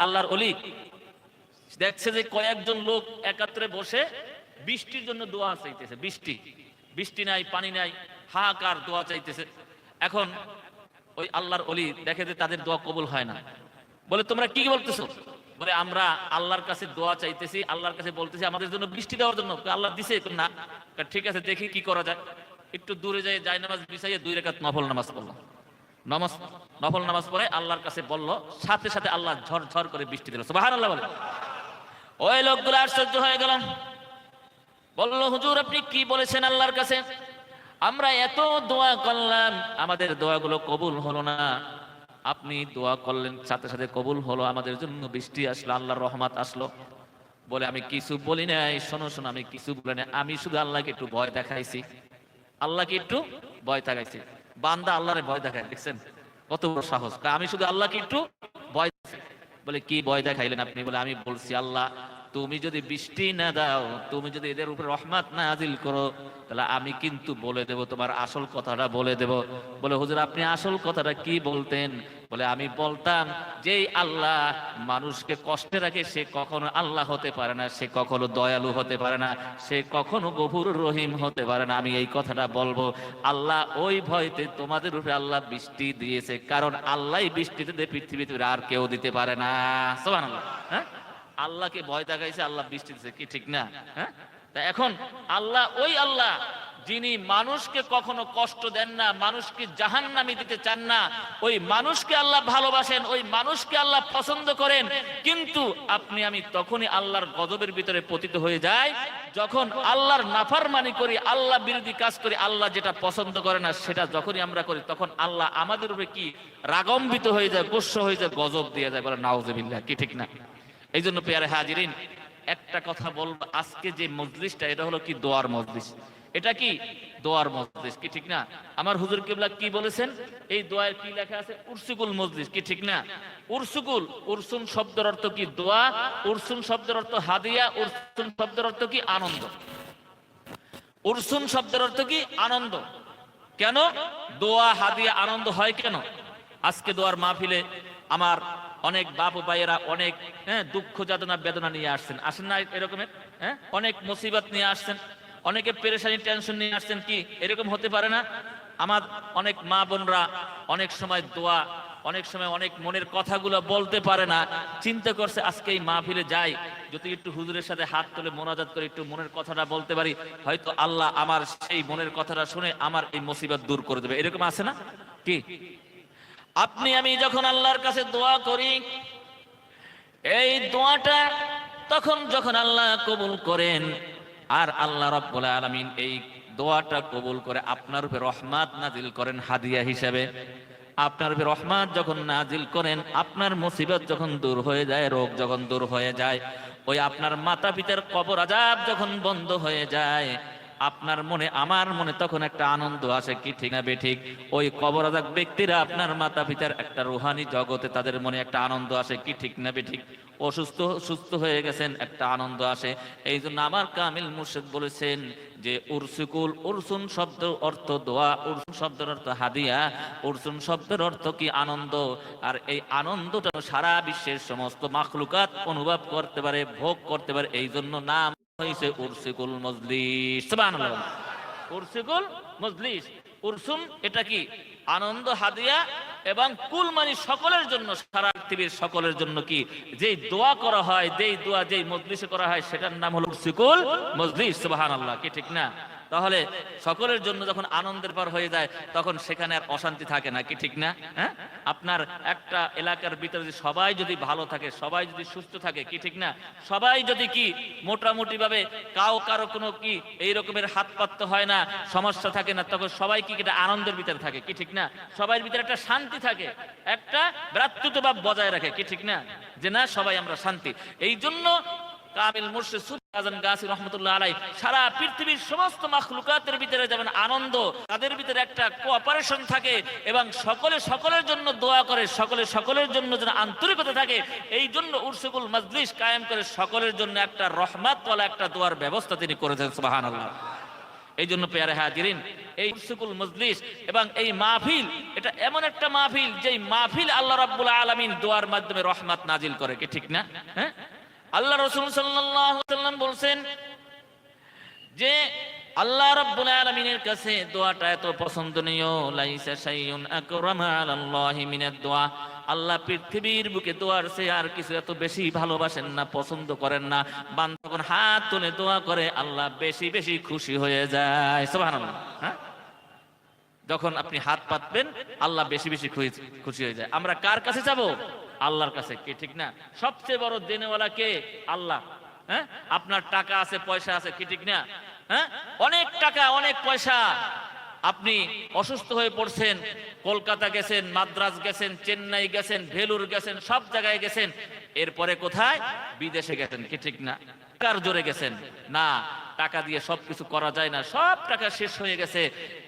আল্লাহর ওলি দেখছে যে কয়েকজন লোক একাত্রে বসে বৃষ্টির জন্য দোয়া চাইতেছে, বৃষ্টি নাই, পানি নাই, হাহাকার দোয়া চাইতেছে। এখন ওই আল্লাহর ওলি দেখে যে তাদের দোয়া কবুল হয় না। বলে তোমরা কি বলতেছো? বলে আমরা আল্লাহর কাছে দোয়া চাইতেছি, আল্লাহর কাছে বলতেছি আমাদের জন্য বৃষ্টি দেওয়ার জন্য। আল্লাহ দিছে না? ঠিক আছে, দেখি কি করা যায়। একটু দূরে যায় জায়নামাজ বিছাইয়ে 2 রাকাত নফল নামাজ পড়লো। নফল নামাজ পড়ে আল্লাহর কাছে বলল, সাথে সাথে আল্লাহ ঝরঝর করে বৃষ্টি দিল। সুবহানাল্লাহ বলে। ওই লোকগুলো আশ্চর্য হয়ে গেল, বলল হুজুর আপনি কি বলেছেন আল্লাহর কাছে? আমরা এত দোয়া করলাম, আমাদের দোয়াগুলো কবুল হলো না। আপনি দোয়া করলেন, সাথে সাথে কবুল হলো, আমাদের জন্য বৃষ্টি আসলো, আল্লাহর রহমত আসলো। বলে আমি কিছু বলি নাই, শোনো শোনো, আমি কিছু বলি নাই, আমি শুধু আল্লাহকে একটু ভয় দেখাইছি, আল্লাহকে একটু ভয় দেখাইছি। বান্দা আল্লাহরে ভয় দেখায়, দেখছেন কত বড় সাহস। আমি শুধু আল্লাহকে একটু ভয় দেখাইছি। বলে কি ভয় দেখাইলেন আপনি? বলে আমি বলছি আল্লাহ তুমি যদি বৃষ্টি না দাও, তুমি যদি এদের উপরে রহমত নাজিল করো, তাহলে আমি কিন্তু বলে দেব, তোমার আসল কথাটা বলে দেব। বলে হুজুর আপনি আসল কথাটা কি বলতেন? বলে আমি বলতাম যে আল্লাহ মানুষকে কষ্টে রাখে সে কখনো আল্লাহ হতে পারে না, সে কখনো দয়ালু হতে পারে না, সে কখনো গফুর রহিম হতে পারে না। আমি এই কথাটা বলবো। আল্লাহ ওই ভয়তে তোমাদের উপরে আল্লাহ বৃষ্টি দিয়েছে, কারণ আল্লাহ বৃষ্টি দিতে পৃথিবীতে আর কেউ দিতে পারে না। সুবহানাল্লাহ। হ্যাঁ, আল্লাহকে ভয় দেখাইছে, আল্লাহ বৃষ্টি দিচ্ছে, কি ঠিক না? হ্যাঁ, তা এখন আল্লাহ ওই আল্লাহ যিনি মানুষকে কখনো কষ্ট দেন না, মানুষকে জাহান্নামে দিতে চান না, ওই মানুষকে আল্লাহ ভালোবাসেন, ওই মানুষকে আল্লাহ পছন্দ করেন। কিন্তু আপনি আমি তখনই আল্লাহর গজবের ভিতরে পতিত হয়ে যায় যখন আল্লাহর নাফরমানি করি, আল্লাহ বিরোধী কাজ করি। আল্লাহ যেটা পছন্দ করে না সেটা যখনই আমরা করি, তখন আল্লাহ আমাদের উপরে কি রাগান্বিত হয়ে যায়, গোস্বা হয়ে যায়, গজব দিয়ে যায়। বলে নাউজুবিল্লাহ, কি ঠিক না? এই জন্য পেয়ারে হাজিরিন, একটা কথা বলবো, আজকে যে মজলিসটা এটা হলো কি দোয়ার মজলিস। এটা কি দোয়ার মজলিস, কি ঠিক না? আমার হুজুর কিবলা কি বলেছেন? এই দোয়ার কি লেখা আছে? উরসুকুল মজলিস, কি ঠিক না? উরসুকুল, উরসুন শব্দের অর্থ কি দোয়া, উরসুন শব্দের অর্থ হাদিয়া, উরসুন শব্দের অর্থ কি আনন্দ। উরসুন শব্দের অর্থ কি আনন্দ। কেন দোয়া হাদিয়া আনন্দ হয় কেন? আজকে দোয়ার মাহফিলে আমার অনেক বাপ ভাইয়েরা অনেক দুঃখ যাতনা বেদনা নিয়ে আসছেন, আসেন না এরকমের? অনেক মুসিবত নিয়ে আসছেন, অনেকে পেরেশানি টেনশন নিয়ে আসছেন। কি এরকম হতে পারে না? আমার অনেক মা বোনরা অনেক সময় দোয়া, অনেক সময় অনেক মনের কথাগুলো বলতে পারে না, চিন্তা করছে আজকে এই মাহফিলে যাই, যদি একটু হুজুরের সাথে হাত তুলে মোনাজাত করে একটু মনের কথাটা বলতে পারি, হয়তো আল্লাহ আমার সেই মনের কথাটা শুনে আমার এই মুসিবত দূর করে দেবে। এরকম আছে না? কি আপনি আমি যখন আল্লাহর কাছে দোয়া করি, এই দোয়াটা তখন যখন আল্লাহ কবুল করেন, আর আল্লাহ রাব্বুল আলামিন এই দোয়াটা কবুল করে আপনার উপরে রহমত নাজিল করেন হাদিয়া হিসেবে। আপনার উপরে রহমত যখন নাজিল করেন, আপনার মুসিবত যখন দূর হয়ে যায়, রোগ যখন দূর হয়ে যায়, ওই আপনার মাতা পিতার কবর আযাব যখন বন্ধ হয়ে যায়, আপনার মনে আমার মনে তখন একটা আনন্দ আসে, কি ঠিক না বেঠিক? ওই কবর আযাব ব্যক্তিরা আপনার মাতা পিতার একটা রুহানি জগতে তাদের মনে একটা আনন্দ আসে, কি ঠিক না বেঠিক? অসুস্থ সুস্থ হয়ে গেছেন, একটা আনন্দ আসে। এই জন্য আমার কামিল মুর্শিদ বলেছেন যে উরসুকুল, উরসুন শব্দ অর্থ দোয়া, উরসুন শব্দের অর্থ হাদিয়া, উরসুন শব্দের অর্থ কি আনন্দ। আর এই আনন্দটা সারা বিশ্বের সমস্ত মাখলুকাত অনুভব করতে পারে, ভোগ করতে পারে। এই জন্য নাম হয়েছে উরসুকুল মজলিস। সুবহানাল্লাহ। উরসুকুল মজলিস, উরসুন এটা কি আনন্দ, হাদিয়া, এবং কুল মানে সকলের জন্য, সারা পৃথিবীর সকলের জন্য কি যেই দোয়া করা হয়, যেই দোয়া যেই মজলিসে করা হয়, সেটার নাম হলো উরসুকুল মজলিস। সুবহানাল্লাহ, কি ঠিক না? তাহলে সকলের জন্য যখন আনন্দের পর হয়ে যায়, তখন সেখানে আর অশান্তি থাকে না, কি ঠিক না? হ্যাঁ, আপনার একটা এলাকার ভিতরে সবাই যদি ভালো থাকে, সবাই যদি সুস্থ থাকে, কি ঠিক না? সবাই যদি কি মোটামুটি ভাবে কারো কোনো কি এই রকমের হাত পাততে হয় না, সমস্যা থাকে না, তখন সবাই কি এটা আনন্দের ভিতরে থাকে, কি ঠিক না? সবার ভিতরে একটা শান্তি থাকে, একটা ভ্রাতৃত্বভাব বজায় রাখে, কি ঠিক না? যে না সবাই আমরা শান্তি। এই জন্য কামিল মুর্শিদ সুফি আজম গাছি রহমতুল্লাহ আলাইহি সারা পৃথিবীর সমস্ত মাখলুকাতের ভিতরে যেমন আনন্দ, তাদের ভিতরে একটা কোঅপারেশন থাকে, এবং সকলে সকলের জন্য দোয়া করে, সকলে সকলের জন্য যেন আন্তরিকতা থাকে। এই জন্য উরসুকুল মজলিস কায়েম করে সকলের জন্য একটা রহমত ওয়ালা একটা দোয়ার ব্যবস্থা তিনি করেছেন। সুবহানাল্লাহ। এই জন্য পেয়ারে হাজিরিন, এই সুকুল মজলিস এবং এই মাহফিল, এটা এমন একটা মাহফিল যেই মাহফিল আল্লাহ রাব্বুল আলামিন দোয়ার মাধ্যমে রহমত নাজিল করে, কি ঠিক না? হ্যাঁ, আল্লাহ রাসূল সাল্লাল্লাহু আলাইহি ওয়াসাল্লাম বলছেন যে আল্লাহ রাব্বুল আলামিনের কাছে দোয়াটা এত পছন্দনীয়, লাইসা শাইউন আকরামা আলাল্লাহি মিনাদ দোয়া। আল্লাহ পৃথিবীর বুকে দোয়ার চেয়ে আর কিছু এত বেশি ভালোবাসেন না, পছন্দ করেন না। বান্দা যখন হাত তুলে দোয়া করে আল্লাহ বেশি বেশি খুশি হয়ে যায়। সুবহানাল্লাহ। হ্যাঁ, যখন আপনি হাত পাতবেন আল্লাহ বেশি বেশি খুশি হয়ে যায়। আমরা কার কাছে যাব? আল্লাহর কাছে, কি ঠিক না? সবচেয়ে বড় দেনেওয়ালা কে? আল্লাহ। হ্যাঁ, আপনার টাকা আছে, পয়সা আছে, কি ঠিক না? হ্যাঁ, অনেক টাকা, অনেক পয়সা, আপনি অসুস্থ হয়ে পড়ছেন, কলকাতা গেছেন, মাদ্রাজ গেছেন, চেন্নাই গেছেন, ভেলুর গেছেন, সব জায়গায় গেছেন, এরপরে কোথায়? বিদেশে গেছেন, কি ঠিক না? টাকার জোরে গেছেন না, টাকা দিয়ে সবকিছু করা যায় না, সব টাকা শেষ হয়ে গেছে।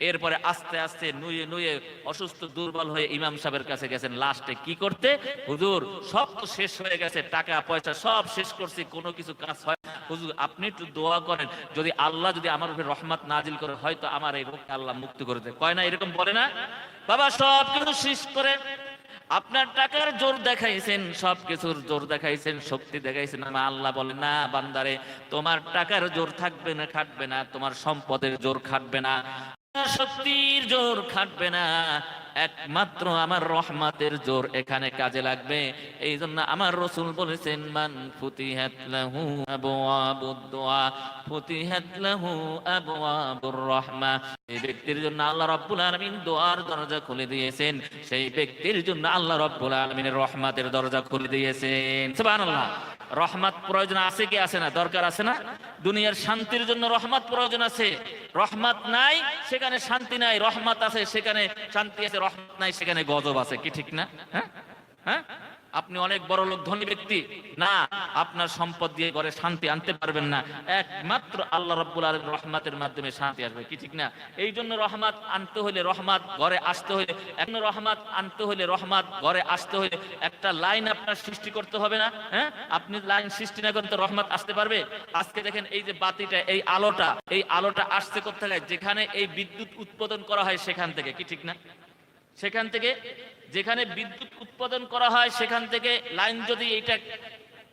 এরপরে আস্তে আস্তে নুয়ে নুয়ে অসুস্থ দুর্বল হয়ে ইমাম সাহেবের কাছে গেছেন। লাস্টে কি করতে? হুজুর সব তো শেষ হয়ে গেছে, টাকা পয়সা সব শেষ করছি, কোনো কিছু কাজ হয় না, হুজুর আপনি একটু দোয়া করেন, যদি আল্লাহ যদি আমার উপরে রহমত নাজিল করে হয়তো আমার এই রোগ আল্লাহ মুক্তি করে দেয়। কয় না, এরকম বলে না? বাবা সব কিছু শেষ করে আপনার টাকার জোর দেখাইছেন, সবকিছুর জোর দেখাইছেন, শক্তি দেখাইছেন, আমার আল্লাহ বলে না বান্দারে, তোমার টাকার জোর থাকবে না, খাটবে না, তোমার সম্পদের জোর খাটবে না, শক্তির জোর খাটবে না, একমাত্র আমার রহমতের জোর এখানে কাজে লাগবে। এই জন্য আমার রাসূল বলেছেন, মান ফুতিহাত লাহু আবওয়াবুদ দুআ ফুতিহাত লাহু আবওয়াবুর রাহমা। এই ব্যক্তির জন্য আল্লাহ রাব্বুল আলামিন দোয়ার দরজা খুলে দিয়েছেন, সেই ব্যক্তির জন্য আল্লাহ রাব্বুল আলামিনের রহমতের দরজা খুলে দিয়েছেন। সুবহানাল্লাহ। রহমত প্রয়োজন আছে কি আছে না? দরকার আছে না? দুনিয়ার শান্তির জন্য রহমত প্রয়োজন আছে। রহমত নাই সেখানে শান্তি নাই, রহমত আছে সেখানে শান্তি আছে, রহমত নাই সেখানে গজব আছে, কি ঠিক না? হ্যাঁ হ্যাঁ, আপনি অনেক বড় লোক, ধনী ব্যক্তি, না আপনার সম্পদ দিয়ে ঘরে শান্তি আনতে পারবেন না, একমাত্র আল্লাহ রাব্বুল আলামিনের রহমতের মাধ্যমে শান্তি আসবে, কি ঠিক না? এই জন্য রহমত আনতে হলে, রহমত ঘরে আসতে হলে, এখন রহমত আনতে হলে, রহমত ঘরে আসতে হলে একটা লাইন আপনার সৃষ্টি করতে হবে না? হ্যাঁ, আপনি লাইন সৃষ্টি না করেন তো রহমত আসতে পারবে? আজকে দেখেন এই যে বাতিটা, এই আলোটা আসছে কোথা থেকে? যেখানে এই বিদ্যুৎ উৎপাদন করা হয় সেখান থেকে, কি ঠিক না? সেখান থেকে, যেখানে বিদ্যুৎ উৎপাদন করা হয় সেখান থেকে লাইন যদি এইটা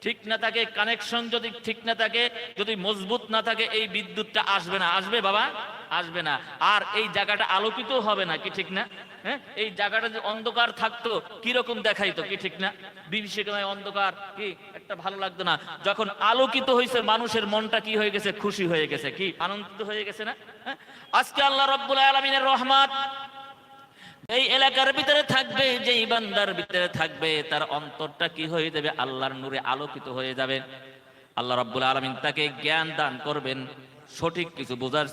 ঠিক না থাকে, কানেকশন যদি ঠিক না থাকে, যদি মজবুত না থাকে, এই বিদ্যুৎটা আসবে না। আসবে বাবা? আসবে না। আর এই জায়গাটা আলোকিত হবে না, কি ঠিক না? হ্যাঁ, এই জায়গাটা যদি অন্ধকার থাকতো কিরকম দেখাইতো, কি ঠিক না? বিভীষিকাময় অন্ধকার, কি একটা ভালো লাগতো না। যখন আলোকিত হয়েছে মানুষের মনটা কি হয়ে গেছে? খুশি হয়ে গেছে, কি আনন্দিত হয়ে গেছে না? হ্যাঁ, আজকে আল্লাহ রাব্বুল আলামিনের রহমত এই এলাকার ভিতরে থাকবে, যেই বান্দার ভিতরে থাকবে তার অন্তরটা কি হয়ে যাবে? আল্লাহর নূরে আলোকিত হয়ে যাবে। আল্লাহ রাব্বুল আলামিন তাকে জ্ঞান দান করবেন, সঠিক কিছু বোঝার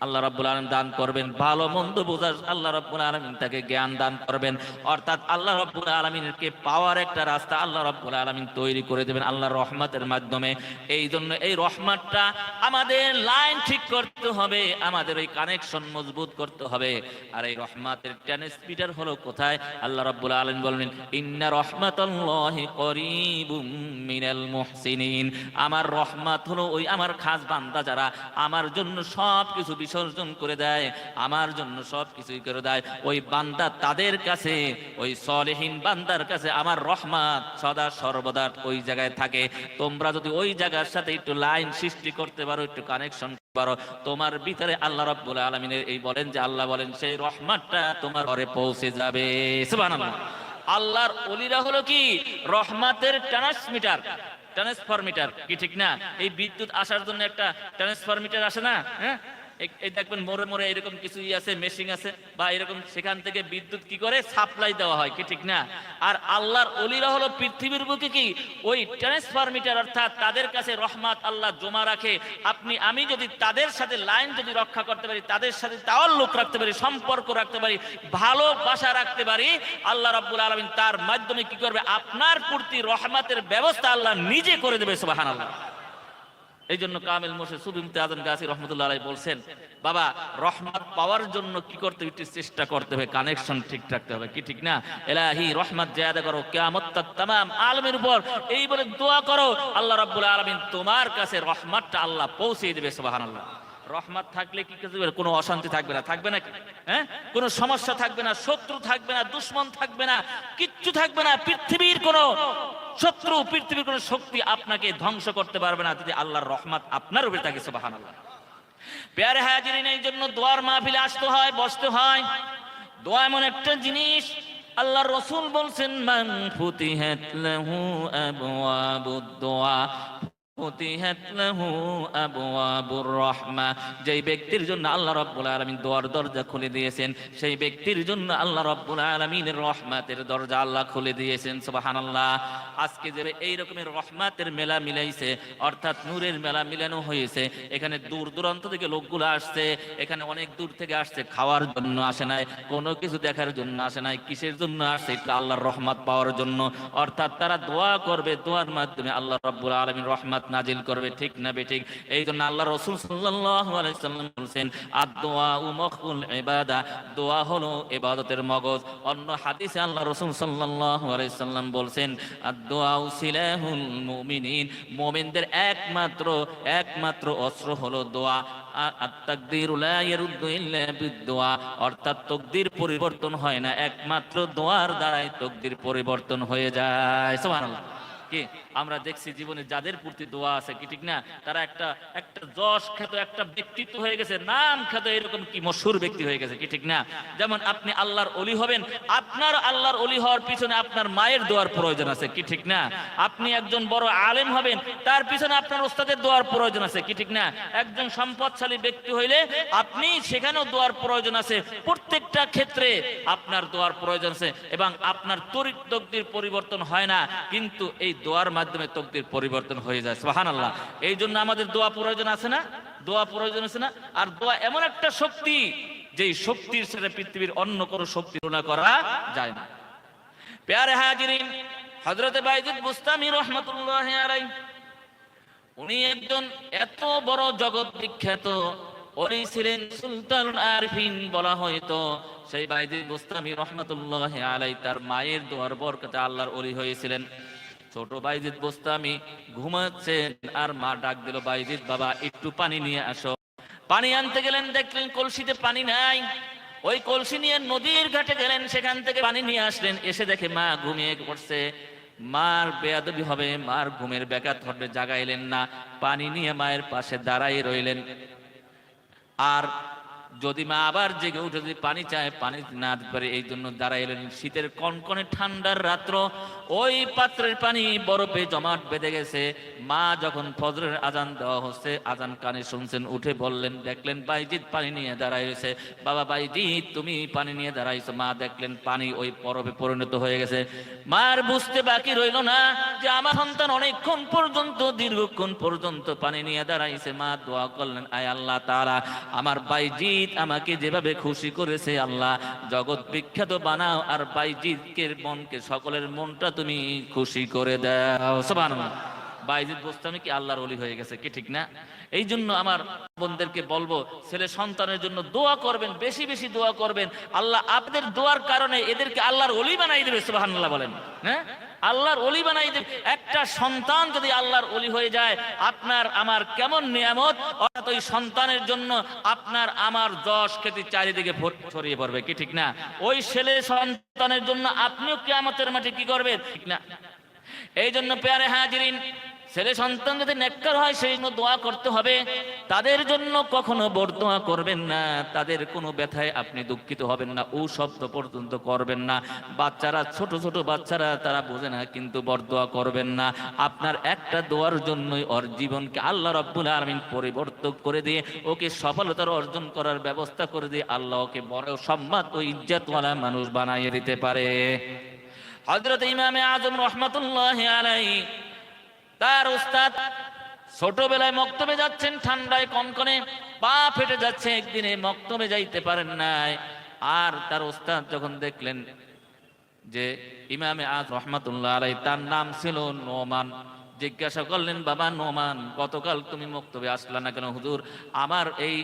আল্লাহ রাব্বুল আলামিন দান করবেন, ভালো মন্দ বোঝার আল্লাহ রাব্বুল আলামিন তাকে জ্ঞান দান করবেন। অর্থাৎ আল্লাহ রাব্বুল আলামিনকে পাওয়ার একটা রাস্তা আল্লাহ রাব্বুল আলামিন তৈরি করে দেবেন আল্লাহর রহমতের মাধ্যমে। এই জন্য এই রহমতটা আমাদের লাইন ঠিক করতে হবে, আমাদের ওই কানেকশন মজবুত করতে হবে। আর এই রহমতের ট্রান্সমিটার হলো কোথায়? আল্লাহ রাব্বুল আলামিন বললেন, ইন্না রাহমাতাল্লাহি করিবুম মিনাল মুহসিনিন। আমার রহমত হলো ওই আমার খাস বান্দা যারা আমার জন্য সব কিছু বিসর্জন করে দেয়, আমার জন্য সব কিছুই করে দেয়, ওই বান্দা তাদের কাছে, ওই সলেহীন বান্দার কাছে আমার রহমত সদা সর্বদা ওই জায়গায় থাকে। তোমরা যদি ওই জায়গার সাথে একটু লাইন সৃষ্টি করতে পারো, একটু কানেকশন পারো, তোমার ভিতরে আল্লাহ রাব্বুল আলামিনের এই বলেন যে আল্লাহ বলেন সেই রহমতটা তোমার ঘরে পৌঁছে যাবে। সুবহানাল্লাহ। আল্লাহর ওলিরা হলো কি? রহমতের ট্রান্সমিটার, ট্রান্সফরমিটার, কি ঠিক না? এই বিদ্যুৎ আসার জন্য একটা ট্রান্সফরমিটার আসে না? হ্যাঁ, এই দেখবেন মোড়ে মোড়ে এরকম কিছু আছে, মেশিন আছে, বা এরকম সেখান থেকে বিদ্যুৎ কি করে সাপ্লাই দেওয়া হয়, কি ঠিক না? আর আল্লাহর ওলিরা হলো পৃথিবীর বুকে কি ওই ট্রান্সফরমিটার, অর্থাৎ তাদের কাছে রহমত আল্লাহ জমা রাখে। আপনি আমি যদি তাদের সাথে লাইন যদি রক্ষা করতে পারি, তাদের সাথে তাআল্লুক রাখতে পারি, সম্পর্ক রাখতে পারি, ভালোবাসা রাখতে পারি, আল্লাহ রাব্বুল আলামিন তার মাধ্যমে কি করবে? আপনার প্রতি রহমতের ব্যবস্থা আল্লাহ নিজে করে দেবে। সুবহানাল্লাহ। এই জন্য কামিল মুর্শিদ সুফি মুফতি আজম গাছী রহমতুল্লাহ আলাইহি বলছেন, বাবা রহমত পাওয়ার জন্য কি করতে হবে? চেষ্টা করতে হবে, কানেকশন ঠিক রাখতে হবে, কি ঠিক না? ইলাহি রহমত জিয়াদা করো কিয়ামত তাক तमाम আলমের উপর, এই বলে দোয়া করো, আল্লাহ রাব্বুল আলামিন তোমার কাছে রহমতটা আল্লাহ পৌঁছে দিবে। সুবহানাল্লাহ। রহমত থাকলে কি কিছু কোনো অশান্তি থাকবে না, থাকবে নাকি? হ্যাঁ, কোনো সমস্যা থাকবে না, শত্রু থাকবে না, দুশ্মন থাকবে না, কিচ্ছু থাকবে না। পৃথিবীর কোনো শত্রু, পৃথিবীর কোনো শক্তি আপনাকে ধ্বংস করতে পারবে না যদি আল্লাহর রহমত আপনার উপরে থাকে। সুবহানাল্লাহ। প্যারে হাজিরিন, এই জন্য দোয়ার মাহফিলে আসতে হয়, বসতে হয়। দোয়া এমন একটা জিনিস, আল্লাহর রাসূল বলছেন, মান ফুতিহাত লাহু আবওয়াবুদ দোয়া ফুতিহাত লাহু আবওয়াবুর রাহমা। যেই ব্যক্তির জন্য আল্লাহ রাব্বুল আলামিন দোয়ার দরজা খুলে দিয়েছেন, সেই ব্যক্তির জন্য আল্লাহ রাব্বুল আলামিনের রহমতের দরজা আল্লাহ খুলে দিয়েছেন। সুবহানাল্লাহ। আজকে যে এই রকমের রহমতের মেলা মিলাইছে, অর্থাৎ নূরের মেলা মিলানো হয়েছে, এখানে দূর দূরান্ত থেকে লোকগুলো আসছে, এখানে অনেক দূর থেকে আসছে, খাওয়ার জন্য আসে নাই, কোনো কিছু দেখার জন্য আসে নাই। কিসের জন্য আসছে? এটা আল্লাহর রহমত পাওয়ার জন্য। অর্থাৎ তারা দোয়া করবে, দোয়ার মাধ্যমে আল্লাহ রাব্বুল আলামিন রহমত নাজিল করবে। ঠিক না বেঠিক? এই জন্য আল্লাহ রাসূল সাল্লাল্লাহু আলাইহি সাল্লাম বলেন, আদ-দুআউ মুখুল ইবাদা, দোয়া হলো ইবাদতের মগজ। অন্য হাদিসে আল্লাহ রাসূল সাল্লাল্লাহু আলাইহি সাল্লাম বলেন, আদ-দুআউ সিলাহুল মুমিনিন, মুমিনদের একমাত্র অস্ত্র হলো দোয়া। আত-তাকদীরু লা ইয়ারুদ্দু ইল্লা বিদ-দুআ, অর্থাৎ তাকদীর পরিবর্তন হয় না, একমাত্র দোয়ার দ্বারাই তাকদীর পরিবর্তন হয়ে যায়। সুবহানাল্লাহ। কি আমরা দেখছি জীবনে যাদের প্রতি দোয়া আছে, কি ঠিক না, তারা একটা যশ খ্যাত একটা ব্যক্তিত্ব হয়ে গেছে, নাম খ্যাত এরকম কি মশহুর ব্যক্তি হয়ে গেছে, কি ঠিক না? যেমন আপনি আল্লাহর ওলি হবেন, আপনার আল্লাহর ওলি হওয়ার পিছনে আপনার মায়ের দোয়ার প্রয়োজন আছে, কি ঠিক না? আপনি একজন বড় আলেম হবেন, তার পিছনে আপনার ওস্তাদের দোয়ার প্রয়োজন আছে, কি ঠিক না? একজন সম্পদশালী ব্যক্তি হইলে আপনি সেখানেও দোয়ার প্রয়োজন আছে। প্রত্যেকটা ক্ষেত্রে আপনার দোয়ার প্রয়োজন আছে, এবং আপনার তাকদীর পরিবর্তন হয় না, কিন্তু এই দোয়ার মাধ্যমে তাকদীর পরিবর্তন হয়ে যায়। সুবহানাল্লাহ। এই জন্য আমাদের দোয়া প্রয়োজন আছে না? দোয়া প্রয়োজন আছে না? আর দোয়া এমন একটা শক্তি, যেই শক্তির সাথে পৃথিবীর অন্য কোনো শক্তি তুলনা করা যায় না। প্যারে হাজিরিন, হযরত বাইজিদ বুস্তামি রাহমাতুল্লাহি আলাইহি, উনি একজন এত বড় জগৎ বিখ্যাত ওলি ছিলেন, সুলতানুল আরিফিন বলা হয়তো। সেই বাইজিদ বুস্তামি রাহমাতুল্লাহি আলাইহি তার মায়ের দোয়ার বরকতে আল্লাহর ওলি হয়েছিলেন। ছোট বাইজিদ বুস্তামি ঘুমাচ্ছেন, আর মা ডাক দিল, বাইজিদ বাবা একটু পানি নিয়ে আসো। পানি আনতে গেলেন, দেখলেন কলসিতে পানি নাই। ওই কলসি নিয়ে নদীর ঘাটে গেলেন, সেখান থেকে পানি নিয়ে আসলেন। এসে দেখে মা ঘুমিয়ে পড়ছে। মার বেয়াদবি হবে, মার ঘুমের ব্যাঘাত ঘটবে, জাগাইলেন না। পানি নিয়ে মায়ের পাশে দাঁড়াই রইলেন। আর যদি মা আবার জেগে উঠে যদি পানি চায়, পানি না দিতে পারে, এই জন্য দাঁড়াইলেন। শীতের কনকনে ঠান্ডার রাত্র, ওই পাত্রের পানি বরফে জমাট বেঁধে গেছে। মা যখন ফজরের আজান দেওয়া হচ্ছে, আজান কানে শুনছেন, উঠে বললেন, দেখলেন বাইজিদ পানি নিয়ে দাঁড়াইছে। বাবা বাইজিদ, তুমি পানি নিয়ে দাঁড়াইছো। মা দেখলেন পানি ওই বরফে পরিণত হয়ে গেছে। মার বুঝতে বাকি রইল না যে আমার সন্তান অনেকক্ষণ পর্যন্ত, দীর্ঘক্ষণ পর্যন্ত পানি নিয়ে দাঁড়াইছে। মা দোয়া করলেন, আয় আল্লাহ তাআলা, আমার বাইজিদ আমাকে যেভাবে খুশি করেছে, আল্লাহ জগৎ বিখ্যাত বানাও, আর বাইজিদকে মনকে, সকলের মনটা তুমি খুশি করে দাও। সুবহানাল্লাহ। বাইজিদ বুস্তামি কি আল্লাহর ওলি হয়ে গেছে, কি ঠিক না? এই জন্য আমার বোনদেরকে বলবো, ছেলে সন্তানের জন্য দোয়া করবেন, বেশি বেশি দোয়া করবেন। আল্লাহ আপনাদের দোয়ার কারণে এদেরকে আল্লাহর ওলি বানাই দেবে। সুবহানাল্লাহ বলেন। হ্যাঁ, আল্লাহর ওলি বানাই দেবে। একটা সন্তান যদি আল্লাহর ওলি হয়ে যায়, আপনার আমার কেমন নিয়ামত! অর্থাৎ ওই সন্তানের জন্য আপনার আমার যশ খ্যাতি চারিদিকে ছড়িয়ে পড়বে, কি ঠিক না? ওই ছেলে সন্তানের জন্য আপনিও কিয়ামতের মাঠে কি করবেন, ঠিক না? এই জন্য প্যারে হাজিরিন, ছেলে সন্তান যদি নেককার হয়, সেই জন্য দোয়া করতে হবে। তাদের জন্য কখনো বরদোয়া করবেন না, তাদের কোনো ব্যথায় আপনি দুঃখিত হবেন না, ও শব্দ পর্যন্ত করবেন না। বাচ্চারা, ছোট ছোট বাচ্চারা, তারা বোঝে না, কিন্তু বরদোয়া করবেন না। আপনার একটা দোয়ার জন্যই ওর জীবনকে আল্লাহ রাব্বুল আলামিন পরিবর্তন করে দিয়ে ওকে সফলতার অর্জন করার ব্যবস্থা করে দিয়ে আল্লাহ ওকে বড় সম্মান ও ইজ্জতওয়ালা মানুষ বানিয়ে দিতে পারে। হযরত ইমামে আজম রাহমাতুল্লাহি আলাইহি, তার উস্তাদ ছোটবেলায় মক্তবে যাচ্ছেন, ঠান্ডায় কনকনে পা ফেটে যাচ্ছে, একদিনে মক্তবে যাইতে পারেন নাই। আর তার উস্তাদ যখন দেখলেন যে ইমামে আজম রাহমাতুল্লাহি আলাইহি, তার নাম ছিল নোমান, জিজ্ঞাসা করলেন, বাবা নোমান, গতকাল তুমি মক্তবে আসলা না কেন? হুজুর, আমার এই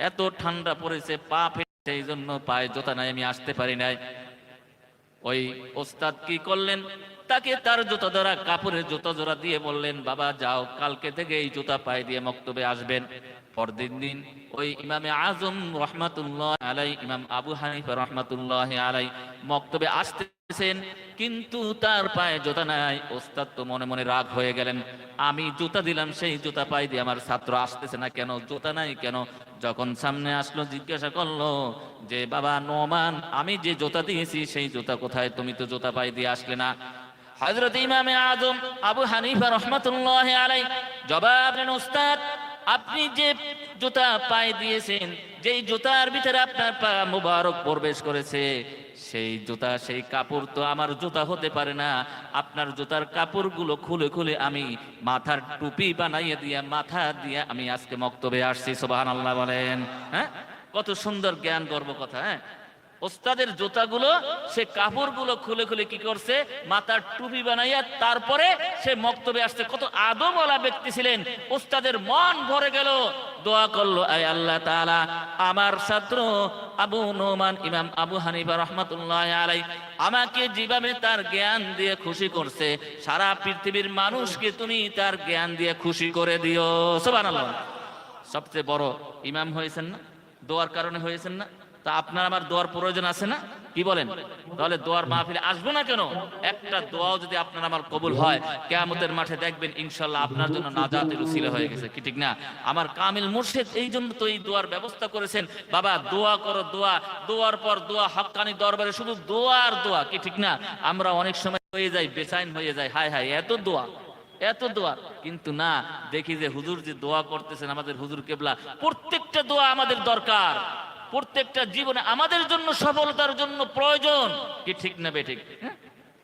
এত ঠান্ডা পড়েছে, পা ফেটে, এই জন্য পায়ে জুতা নাই, আমি আসতে পারি নাই। ওই ওস্তাদ কি করলেন, তাকে তার জুতা জোড়া, কাপড়ের জুতা জোড়া দিয়ে বললেন, বাবা যাও, কালকে থেকে এই জুতা পায়ে দিয়ে মক্তবে আসবেন। পরদিন দিন ওই ইমামে আজম রহমাতুল্লাহ আলাই, ইমাম আবু হানিফা রহমাতুল্লাহ আলাই মক্তবে আসতেছেন, কিন্তু তার পায়ে জুতা নাই। ওস্তাদ তো মনে মনে রাগ হয়ে গেলেন, আমি জুতা দিলাম, সেই জুতা পায়ে দিয়ে আমার ছাত্র আসতেছে না কেন, জুতা নাই কেন? যখন সামনে আসলো জিজ্ঞাসা করলো যে বাবা নোমান, আমি যে জুতা দিয়েছি সেই জুতা কোথায়? তুমি তো জুতা পায়ে দিয়ে আসলে না। হযরত ইমামে আজম আবু হানিফা রহমাতুল্লাহ আলাই জবাব দেন, ওস্তাদ আপনি যে জুতা পায়ে দিয়েছেন, যেই জুতার ভিতরে আপনার পা মুবারক প্রবেশ করেছে, সেই জুতা, সেই কাপড় তো আমার জুতা হতে পারে না। আপনার জুতার কাপড়গুলো খুলে খুলে আমি মাথার টুপি বানাইয়ে দিয়ে, মাথা দিয়ে আমি আজকে মক্তবে আসছি। সুবহানাল্লাহ বলেন। হ্যাঁ, কত সুন্দর জ্ঞান গর্ব কথা। হ্যাঁ, ওস্তাদের জুতাগুলো, সে কাপড়গুলো খুলে খুলে কি করছে, মাথার টুপি বানাইয়া তারপরে সে মক্তবে আসছে। কত আদবওয়ালা ব্যক্তি ছিলেন। ওস্তাদের মন ভরে গেল, দোয়া করলো, আয় আল্লাহ তাআলা, আমার ছাত্র আবু নোমান ইমাম আবু হানিফা রহমাতুল্লাহ আলাই আমাকে যেভাবে তার জ্ঞান দিয়ে খুশি করছে, সারা পৃথিবীর মানুষকে তুমি তার জ্ঞান দিয়ে খুশি করে দিও। সুবহানাল্লাহ। সবচেয়ে বড় ইমাম হয়েছেন না, দোয়ার কারণে হয়েছেন না? তা আপনার আমার দোয়ার প্রয়োজন আছে না? কি বলেন? তাহলে দোয়ার মাহফিলে আসবো না কেন? একটা দোয়াও যদি আপনার আমার কবুল হয়, কিয়ামতের মাঠে দেখবেন ইনশাআল্লাহ আপনার জন্য নাজাতের উসিলা হয়ে গেছে। কি ঠিক না? আমার কামিল মুর্শিদ এই জন্য তো এই দোয়ার ব্যবস্থা করেছেন। বাবা দোয়া করো, দোয়া, দোয়ার পর দোয়া, হক্কানি দরবারে শুধু দোয়া আর দোয়া। কি ঠিক না? আমরা অনেক সময় হয়ে যাই, বেচাইন হয়ে যায়, হায় হায় এত দোয়া, এত দোয়া, কিন্তু না, দেখি যে হুজুর যে দোয়া করতেছেন, আমাদের হুজুর কেবলা, প্রত্যেকটা দোয়া আমাদের দরকার, প্রত্যেকটা জীবনে আমাদের জন্য সফলতার জন্য প্রয়োজন। কি ঠিক না বেঠিক?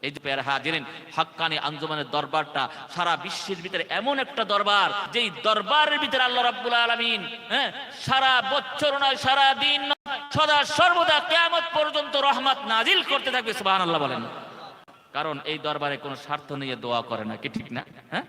এই যে প্যারা হাজিরিন, হক্কানি আঞ্জুমানের দরবারটা সারা বিশ্বের ভিতরে এমন একটা দরবার, যেই দরবারের ভিতরে আল্লাহ রাব্বুল আলামিন সারা বছর নয়, সারা দিন নয়, সদা সর্বদা কিয়ামত পর্যন্ত রহমত নাজিল করতে থাকবে। সুবহানাল্লাহ বলেন। কারণ এই দরবারে কোনো স্বার্থ নিয়ে দোয়া করে না। কি ঠিক না? হ্যাঁ,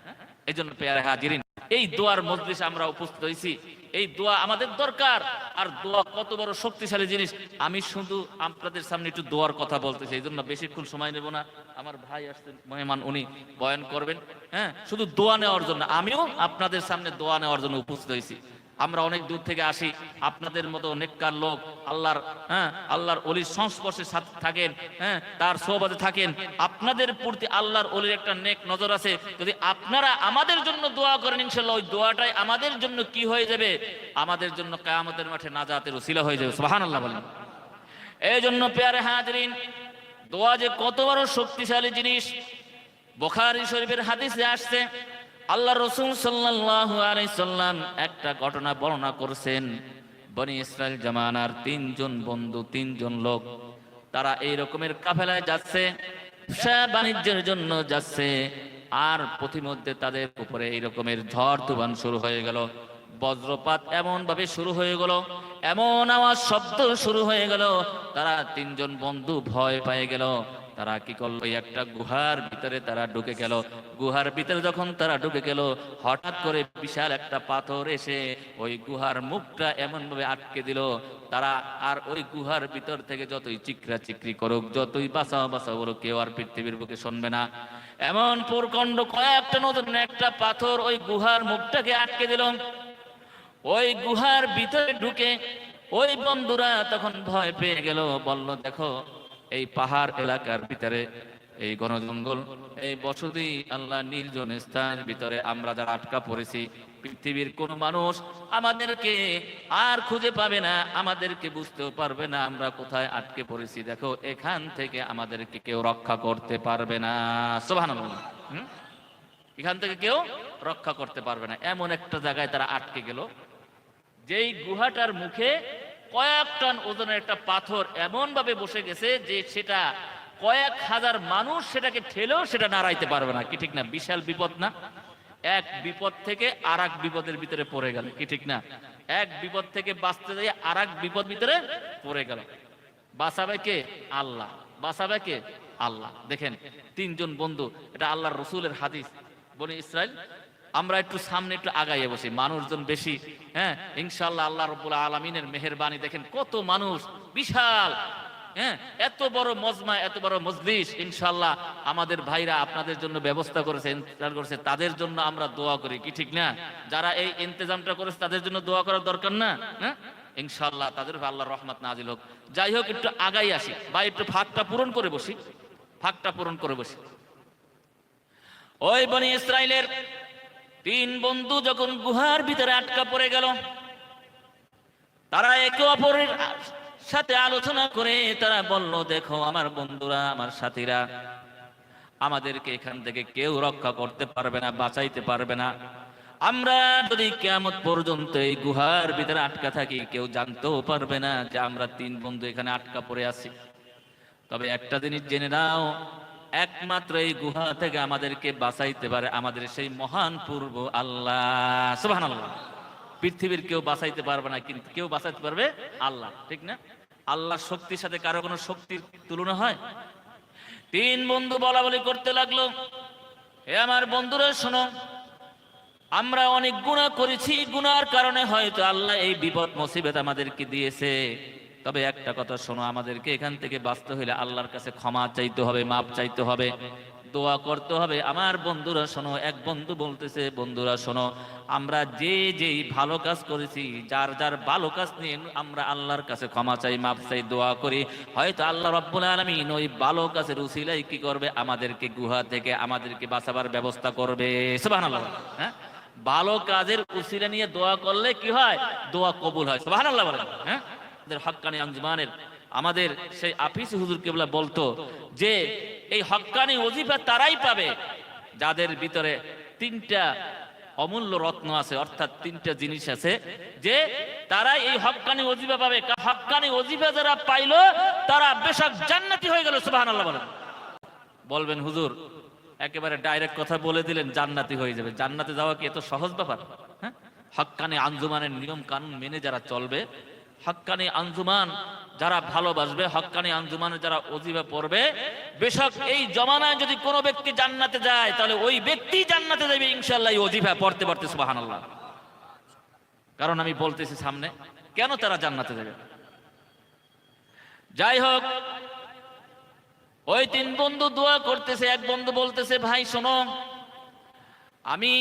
এই জন্য প্যারা হাজিরিন, এই দোয়ার মজলিসে আমরা উপস্থিত হয়েছি, এই দোয়া আমাদের দরকার। আর দোয়া কত বড় শক্তিশালী জিনিস, আমি শুধু আপনাদের সামনে একটু দোয়ার কথা বলতেছি, এই জন্য বেশিক্ষণ সময় নেব না। আমার ভাই আসছেন মেহমান, উনি বয়ান করবেন। হ্যাঁ, শুধু দোয়া নেওয়ার জন্য, আমিও আপনাদের সামনে দোয়া নেওয়ার জন্য উপস্থিত হয়েছি। আমরা অনেক দূর থেকে আসি, আপনাদের মতো নেককার লোক, আল্লাহর আল্লাহর ওলির সংস্পর্শে থাকেন, তার সোহবতে থাকেন। আপনাদের প্রতি আল্লাহর ওলির একটা নেক নজর আছে। যদি আপনারা আমাদের জন্য দোয়া করেন, ইনশাআল্লাহ ওই দোয়াটাই আমাদের জন্য কি হয়ে যাবে, আমাদের জন্য কিয়ামতের মাঠে নাজাতের উসিলা হয়ে যাবে। সুবহানাল্লাহ বলেন। এই জন্য প্যারে হাজিরিন, দোয়া যে কত বড় শক্তিশালী জিনিস, বুখারী শরীফের হাদিসে আসছে, আল্লাহ রাসূল সাল্লাল্লাহু আলাইহি সাল্লাম একটা ঘটনা বর্ণনা করেছেন। বনি ইসরাইল জামানার তিনজন বন্ধু, তিনজন লোক, তারা এই রকমের কাফেলায় যাচ্ছে, ব্যবসা বাণিজ্যের জন্য যাচ্ছে। আর পথিমধ্যে তাদের উপরে এই রকমের ঝড় তুফান শুরু হয়ে গেল, বজ্রপাত এমন ভাবে শুরু হয়ে গেল, এমন আওয়াজ শব্দ শুরু হয়ে গেল, তারা তিনজন বন্ধু ভয় পেয়ে গেল। তারা কি করলো, একটা গুহার ভিতরে তারা ঢুকে গেল। গুহার ভিতরে যখন তারা ঢুকে গেল, হঠাৎ করে বিশাল একটা পাথর এসে ওই গুহার মুখটা এমন ভাবে আটকে দিল, তারা আর ওই গুহার ভিতর থেকে যতই চিকরা চিকরি করুক, যতই বাঁচাও বাঁচাও বলো, কেউ আর পৃথিবীর বুকে শুনবে না। এমন প্রকাণ্ড কয়েকটা নতুন একটা পাথর ওই গুহার মুখটাকে আটকে দিল। ওই গুহার ভিতরে ঢুকে ওই বন্ধুরা তখন ভয় পেয়ে গেল, বলল দেখো এই পাহাড় এলাকার ভিতরে, এই ঘন জঙ্গল, এই বসতি আল্লাহ নির্জন স্থানের ভিতরে আমরা যারা আটকা পড়েছি, পৃথিবীর কোন মানুষ আমাদেরকে আর খুঁজে পাবে না, আমাদেরকে বুঝতেও পারবে না আমরা কোথায় আটকে পড়েছি। দেখো এখান থেকে আমাদেরকে কেউ রক্ষা করতে পারবে না। সুবহানাল্লাহ। এখান থেকে কেউ রক্ষা করতে পারবে না। এমন একটা জায়গায় তারা আটকে গেল, যেই গুহাটার মুখে কয়েক টন ওজনের একটা পাথর এমন ভাবে বসে গেছে যে সেটা কয়েক হাজার মানুষ সেটাকে ঠেলেও সেটা নাড়াইতে পারবে না। কি ঠিক না? বিশাল বিপদ না? এক বিপদ থেকে আর এক বিপদের ভিতরে পড়ে গেল। কি ঠিক না? এক বিপদ থেকে বাঁচতে যাই আর এক বিপদ ভিতরে পড়ে গেল। বাঁচাবে কে? আল্লাহ। বাঁচাবে কে? আল্লাহ। দেখেন তিনজন বন্ধু, এটা আল্লাহর রসুলের হাদিস। বনি ইসরাইল, আমরা একটু সামনে একটু আগাইয়ে বসি, মানুষজন বেশি। ইনশাআল্লাহ আল্লাহ রাব্বুল আলামিনের মেহেরবানি, দেখেন কত মানুষ, বিশাল হ্যাঁ, এত বড় মজমা, এত বড় মজলিস, ইনশাআল্লাহ আমাদের ভাইরা আপনাদের জন্য ব্যবস্থা করেছে, ইন্তজার করেছে, তাদের জন্য আমরা দোয়া করি, কি ঠিক না? যারা এই ইন্তজামটা করেছে তাদের জন্য দোয়া করার দরকার না? হ্যাঁ, ইনশাআল্লাহ তাদের উপর আল্লাহর রহমত নাজিল হোক। যাই হোক, একটু আগাই আসি ভাই, একটু ফাঁকটা পূরণ করে বসি, ফাঁকটা পূরণ করে বসি। ওই বনি ইসরাইলের 3 বন্ধু যখন গুহার ভিতরে আটকা পড়ে গেল, তারা একে অপরের সাথে আলোচনা করে তারা বলল, দেখো আমার বন্ধুরা, আমার সাথীরা, আমাদেরকে এখান থেকে কেউ রক্ষা করতে পারবে না, বাঁচাইতে পারবে না। আমরা যদি কিয়ামত পর্যন্ত এই গুহার ভিতরে আটকা থাকি, কেউ জানতেও পারবে না যে আমরা 3 বন্ধু এখানে আটকা পড়ে আছি। তবে একটা জিনিস জেনে নাও, একমাত্র এই গুহা থেকে আমাদেরকে বাঁচাইতে পারে আমাদের সেই মহান পূর্ব আল্লাহ, সুবহানাল্লাহ। পৃথিবীর কেউ বাঁচাইতে পারবে না, কিন্তু কেউ বাঁচাইতে পারবে আল্লাহ, ঠিক না? আল্লাহর শক্তির সাথে কারো কোনো শক্তির তুলনা হয়? 3 বন্ধু বলা বলি করতে লাগলো, হে আমার বন্ধুরা শোনো, আমরা অনেক গুনাহ করেছি, গুনার কারণে হয়তো আল্লাহ এই বিপদ মুসিবত আমাদেরকে দিয়েছে। তবে একটা কথা শোনো, আমাদেরকে এখান থেকে বাঁচতে হলে আল্লাহর কাছে ক্ষমা চাইতে হবে, মাপ চাইতে হবে, দোয়া করতে হবে। আমার বন্ধুরা শোনো, এক বন্ধু বলতেছে, বন্ধুরা শোনো, আমরা যেই ভালো কাজ করেছি, যার যার ভালো কাজ নিয়ে আমরা আল্লাহর কাছে ক্ষমা চাই, মাপ চাই, দোয়া করি, হয়তো আল্লাহ রাব্বুল আলামিন ওই ভালো কাজের উসিলায় কি করবে, আমাদেরকে গুহা থেকে আমাদেরকে বাঁচাবার ব্যবস্থা করবে, সুবহানাল্লাহ। হ্যাঁ, ভালো কাজের উসিলা নিয়ে দোয়া করলে কি হয়? দোয়া কবুল হয়, সুবহানাল্লাহ বলেন। হ্যাঁ, হক্কানি আঞ্জুমানের আমাদের সেই আফিস হুজুর কেবলা বলতো যে এই হক্কানি ওজিফা তারাই পাবে যাদের ভিতরে 3টা অমূল্য রত্ন আছে, অর্থাৎ 3টা জিনিস আছে, যে তারাই এই হক্কানি ওজিফা পাবে। হক্কানি ওজিফা যারা পাইলো তারা বেশক জান্নাতি হয়ে গেল, সুবহানাল্লাহ বলেন। বলবেন হুজুর একেবারে ডাইরেক্ট কথা বলে দিলেন জান্নাতি হয়ে যাবে। জান্নাতে যাওয়া কি এত সহজ ব্যাপার? হ্যাঁ, হক্কানি আঞ্জুমানের নিয়ম কানুন মেনে যারা চলবে, হক্কানি আঞ্জুমান যারা ভালোবাসবে, হক্কানি আঞ্জুমানে যারা ওজিফা পড়বে, বেশক এই জমানায় যদি কোনো ব্যক্তি জান্নাতে যায় তাহলে ওই ব্যক্তি জান্নাতে যাবে ইনশাআল্লাহ, এই ওজিফা পড়তে পড়তে, সুবহানাল্লাহ। কারণ আমি বলতেছি সামনে কেন তারা জান্নাতে যাবে। যাই হোক, ওই 3 বন্ধু দোয়া করতেছে। এক বন্ধু বলতেছে, ভাই শোনো, আমি